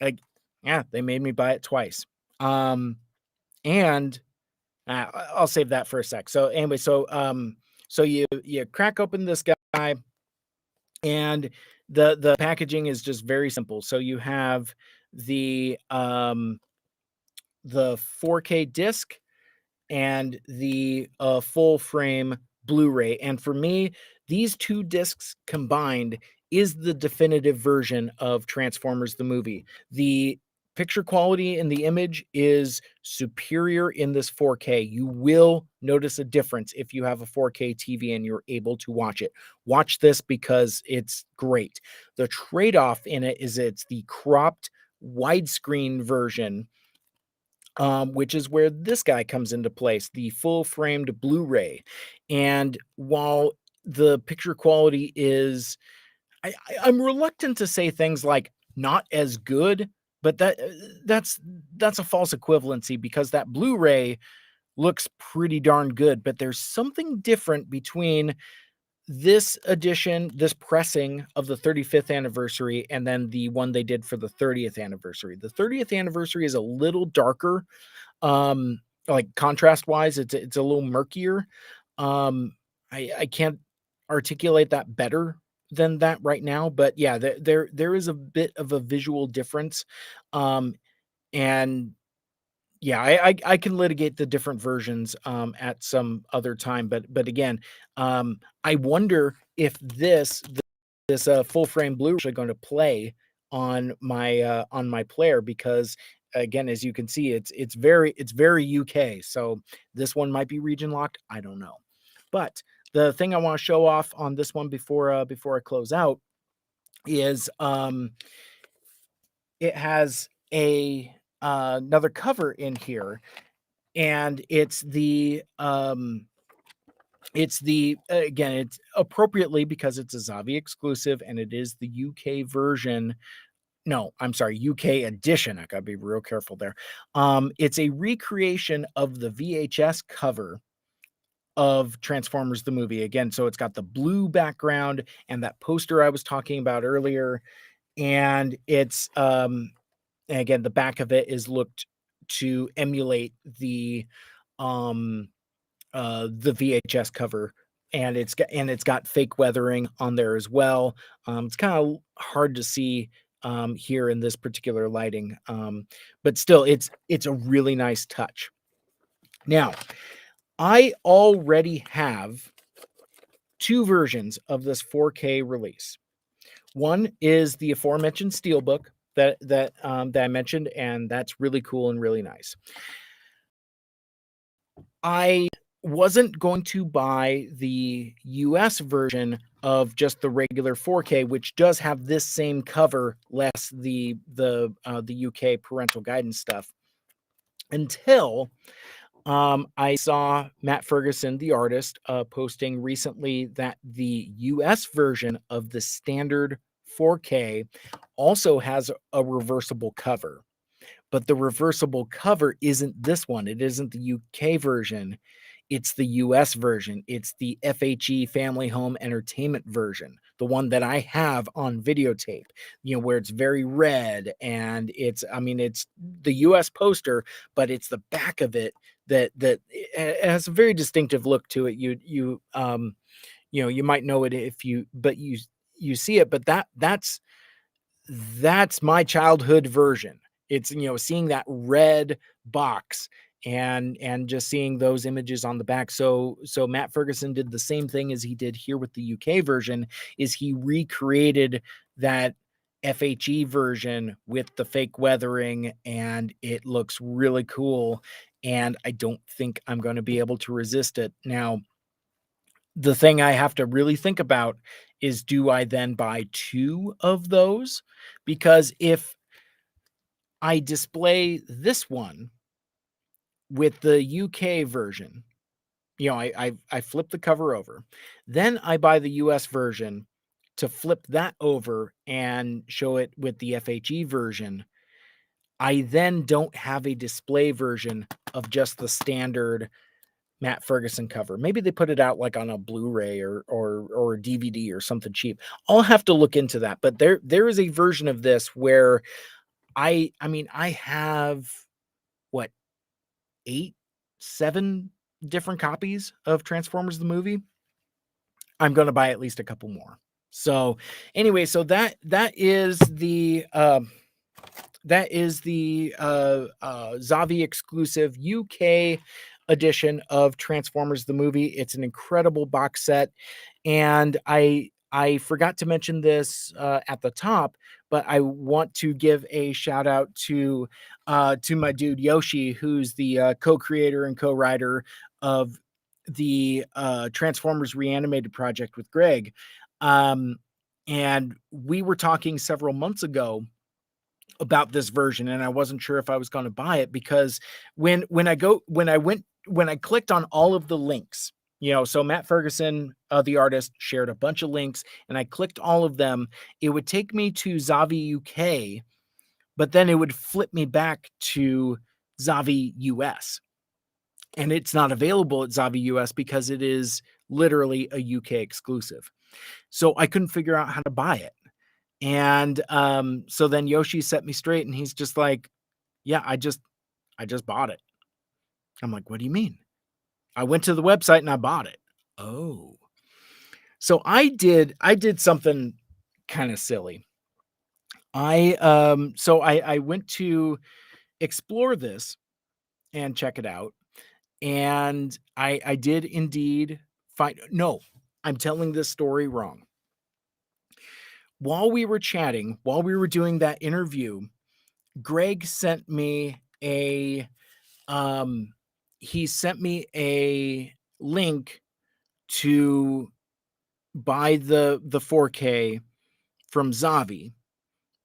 [SPEAKER 1] like, yeah, they made me buy it twice. And I'll save that for a sec. So anyway, so you crack open this guy, And the packaging is just very simple. So you have the the 4K disc and the full frame Blu-ray. And for me, these two discs combined is the definitive version of Transformers the movie. The picture quality in the image is superior in this 4K. You will notice a difference if you have a 4K TV and you're able to watch it. Watch this because it's great. The trade-off in it is it's the cropped widescreen version, which is where this guy comes into place, the full framed Blu-ray. And while the picture quality is, I'm reluctant to say things like not as good, but that's that's a false equivalency because that Blu-ray looks pretty darn good. But there's something different between this edition, this pressing of the 35th anniversary, and then the one they did for the 30th anniversary. The 30th anniversary is a little darker, like contrast wise, it's a little murkier. I can't articulate that better than that right now, but yeah, there is a bit of a visual difference. Um and yeah, I can litigate the different versions at some other time, but again, I wonder if this full frame Blu is actually going to play on my player because again, as you can see, it's very UK. So this one might be region locked. I don't know, but the thing I want to show off on this one before I close out is it has a another cover in here, and it's the again, it's appropriately because it's a Zavi exclusive and it is the UK version. No, I'm sorry, UK edition. I gotta be real careful there. It's a recreation of the VHS cover of Transformers the movie. Again, so it's got the blue background and that poster I was talking about earlier. And it's and again, the back of it is looked to emulate um the VHS cover, and it's got fake weathering on there as well. It's kind of hard to see here in this particular lighting, but still, it's a really nice touch. Now, I already have two versions of this 4K release. One is the aforementioned steelbook that I mentioned, and that's really cool and really nice. I wasn't going to buy the US version of just the regular 4K, which does have this same cover, less the UK parental guidance stuff, until I saw Matt Ferguson, the artist, posting recently that the US version of the standard 4K also has a reversible cover. But the reversible cover isn't this one. It isn't the UK version. It's the US version. It's the FHE Family Home Entertainment version, the one that I have on videotape, where it's very red and it's the US poster, but it's the back of it that it has a very distinctive look to it. You might know it if you see it, but that's my childhood version. It's, seeing that red box and just seeing those images on the back. So Matt Ferguson did the same thing as he did here with the UK version, is he recreated that FHE version with the fake weathering, and it looks really cool, and I don't think I'm going to be able to resist it. Now, the thing I have to really think about is, do I then buy two of those? Because if I display this one with the UK version, I flip the cover over, then I buy the US version to flip that over and show it with the FHE version. I then don't have a display version of just the standard Matt Ferguson cover. Maybe they put it out like on a Blu-ray or a DVD or something cheap. I'll have to look into that. But there is a version of this where I have what, 8, 7 different copies of Transformers the movie. I'm gonna buy at least a couple more. So anyway, so that is the Zavi exclusive UK edition of Transformers the movie. It's an incredible box set, and I forgot to mention this at the top, but I want to give a shout out to my dude Yoshi, who's the co-creator and co-writer of the Transformers Reanimated project with Greg. Um, and we were talking several months ago about this version, and I wasn't sure if I was going to buy it because when I clicked on all of the links, so Matt Ferguson, the artist, shared a bunch of links, and I clicked all of them. It would take me to Zavi UK, but then it would flip me back to Zavi US, and it's not available at Zavi US because it is literally a UK exclusive. So I couldn't figure out how to buy it. And so then Yoshi set me straight, and he's just like, "Yeah, I just bought it." I'm like, "What do you mean?" "I went to the website and I bought it." "Oh." So I did something kind of silly. I went to explore this and check it out, and I did indeed find no, I'm telling this story wrong. While we were doing that interview, Greg sent me a um he sent me a link to buy the 4K from Zavi,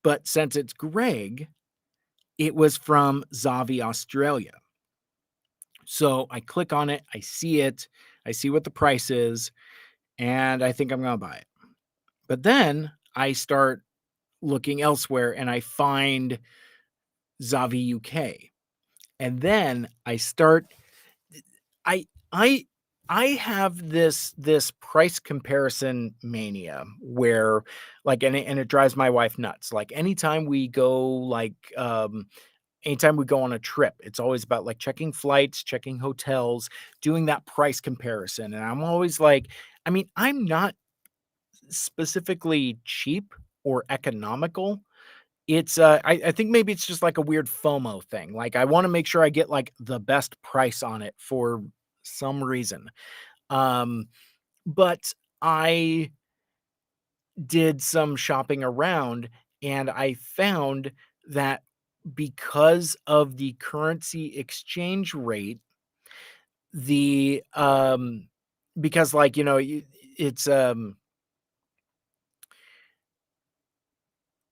[SPEAKER 1] but since it's Greg, it was from Zavi Australia. So I click on it, I see what the price is, and I think I'm going to buy it. But then I start looking elsewhere and I find Zavi UK. And then I I I have this price comparison mania where and it drives my wife nuts. Like anytime we go on a trip, it's always about like checking flights, checking hotels, doing that price comparison. And I'm always like, I mean, I'm not specifically cheap or economical. I think maybe it's just like a weird FOMO thing. Like I want to make sure I get like the best price on it for some reason. Um, but I did some shopping around and I found that because of the currency exchange rate, the because like it's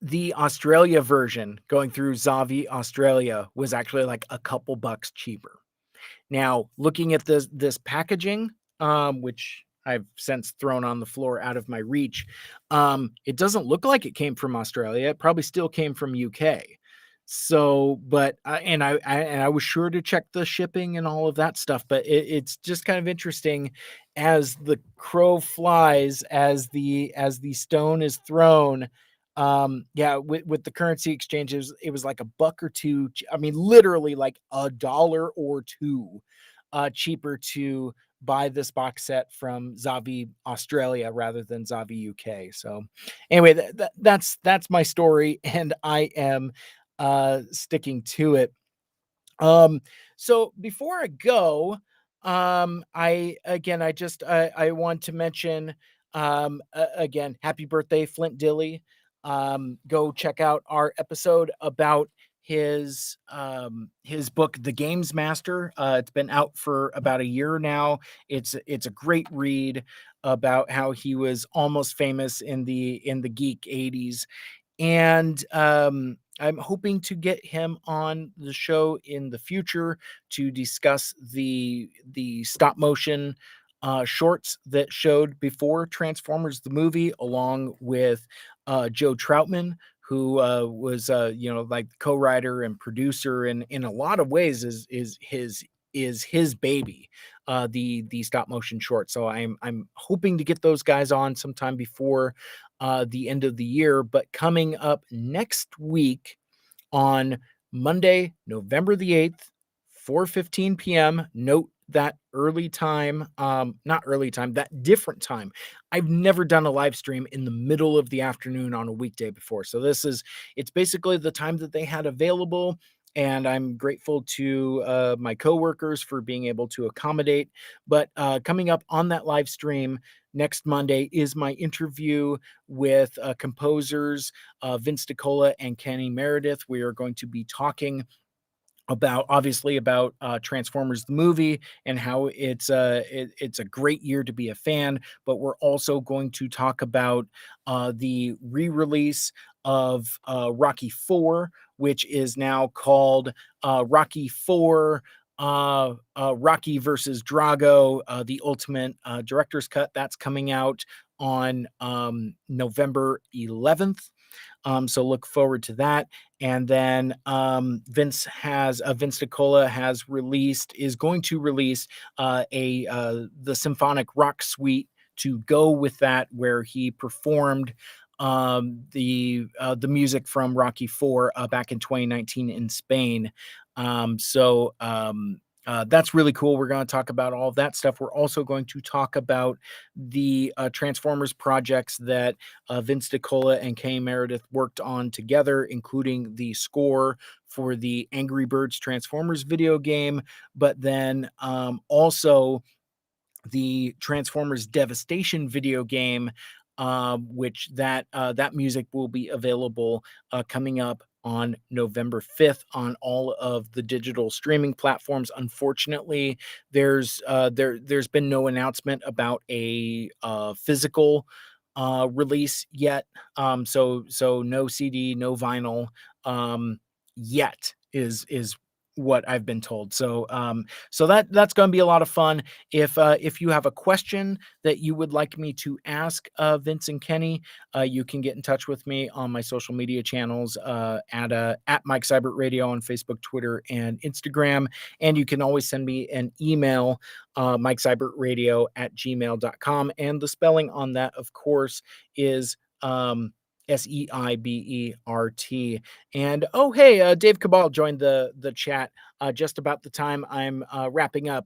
[SPEAKER 1] the Australia version going through Zavi Australia was actually like a couple bucks cheaper. Now, looking at this packaging, which I've since thrown on the floor out of my reach, it doesn't look like it came from Australia. It probably still came from UK. So, but I was sure to check the shipping and all of that stuff. But it's just kind of interesting as the crow flies, as the stone is thrown. Yeah, with the currency exchanges, it was like a buck or two. I mean, literally like a dollar or two cheaper to buy this box set from Zavi Australia rather than Zavi UK. So anyway, that's my story, and I am sticking to it. Um, so before I go, I want to mention again, happy birthday, Flint Dilly. Go check out our episode about his book, The Games Master. It's been out for about a year now. It's a great read about how he was almost famous in the geek 80s, and I'm hoping to get him on the show in the future to discuss the stop motion shorts that showed before Transformers the movie, along with Joe Troutman, who was like co-writer and producer, and in a lot of ways is his baby, the stop motion short. So I'm hoping to get those guys on sometime before the end of the year. But coming up next week on Monday, November the 8th, 4:15 p.m. Note that early time, not early time, that different time. I've never done a live stream in the middle of the afternoon on a weekday before. So it's basically the time that they had available. And I'm grateful to my coworkers for being able to accommodate. But coming up on that live stream next Monday is my interview with composers Vince DiCola and Kenny Meredith. We are going to be talking about obviously about Transformers the movie and how it's a great year to be a fan, but we're also going to talk about the re-release of Rocky 4, which is now called Rocky 4 Rocky versus Drago, the ultimate director's cut. That's coming out on November 11th. So look forward to that. And then Vince DiCola is going to release the symphonic rock suite to go with that, where he performed the music from Rocky 4 back in 2019 in Spain. That's really cool. We're going to talk about all of that stuff. We're also going to talk about the Transformers projects that Vince DiCola and Kay Meredith worked on together, including the score for the Angry Birds Transformers video game, but then also the Transformers Devastation video game, which that music will be available coming up on November 5th on all of the digital streaming platforms. Unfortunately, there's been no announcement about a physical release yet. So no CD, no vinyl yet is what I've been told. So that's going to be a lot of fun. If you have a question that you would like me to ask Vince and Kenny, you can get in touch with me on my social media channels at Mike Seibert Radio on Facebook, Twitter, and Instagram. And you can always send me an email, MikeSeibertRadio@gmail.com. And the spelling on that, of course, is Seibert. And oh, hey, Dave Cabal joined the chat just about the time I'm wrapping up.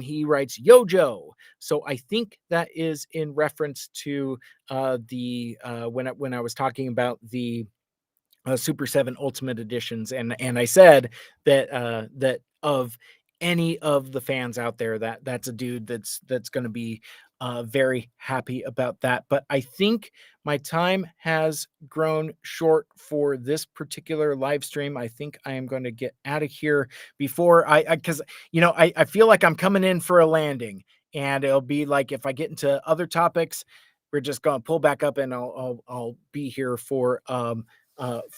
[SPEAKER 1] He writes, "Yo, Joe." So I think that is in reference to the when I was talking about the Super 7 Ultimate Editions, and I said that of any of the fans out there, that's a dude that's going to be very happy about that. But I think my time has grown short for this particular live stream. I think I am going to get out of here before because I feel like I'm coming in for a landing, and it'll be like if I get into other topics, we're just going to pull back up, and I'll be here for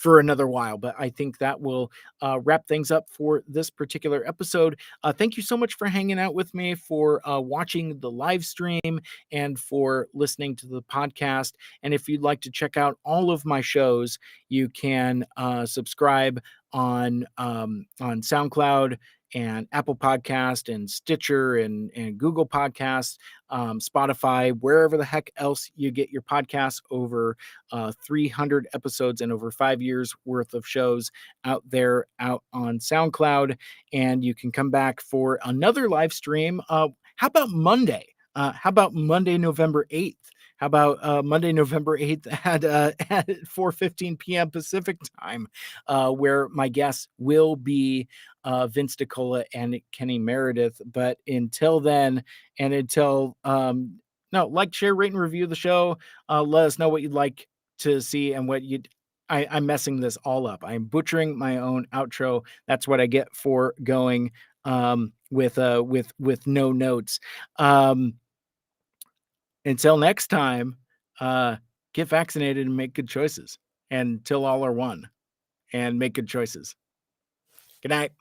[SPEAKER 1] another while. But I think that will wrap things up for this particular episode. Thank you so much for hanging out with me, for watching the live stream, and for listening to the podcast. And if you'd like to check out all of my shows, you can subscribe on SoundCloud and Apple Podcast and Stitcher and Google Podcasts, Spotify, wherever the heck else you get your podcasts. Over 300 episodes and over 5 years worth of shows out on SoundCloud. And you can come back for another live stream. How about Monday? How about Monday, November 8th? How about Monday, November 8th at 4:15 p.m. Pacific time, where my guests will be Vince DiCola and Kenny Meredith. But until then, and until no, like, share, rate, and review the show. Let us know what you'd like to see and what you'd. I'm messing this all up. I'm butchering my own outro. That's what I get for going with no notes. Until next time, get vaccinated and make good choices. And till all are one, and make good choices. Good night.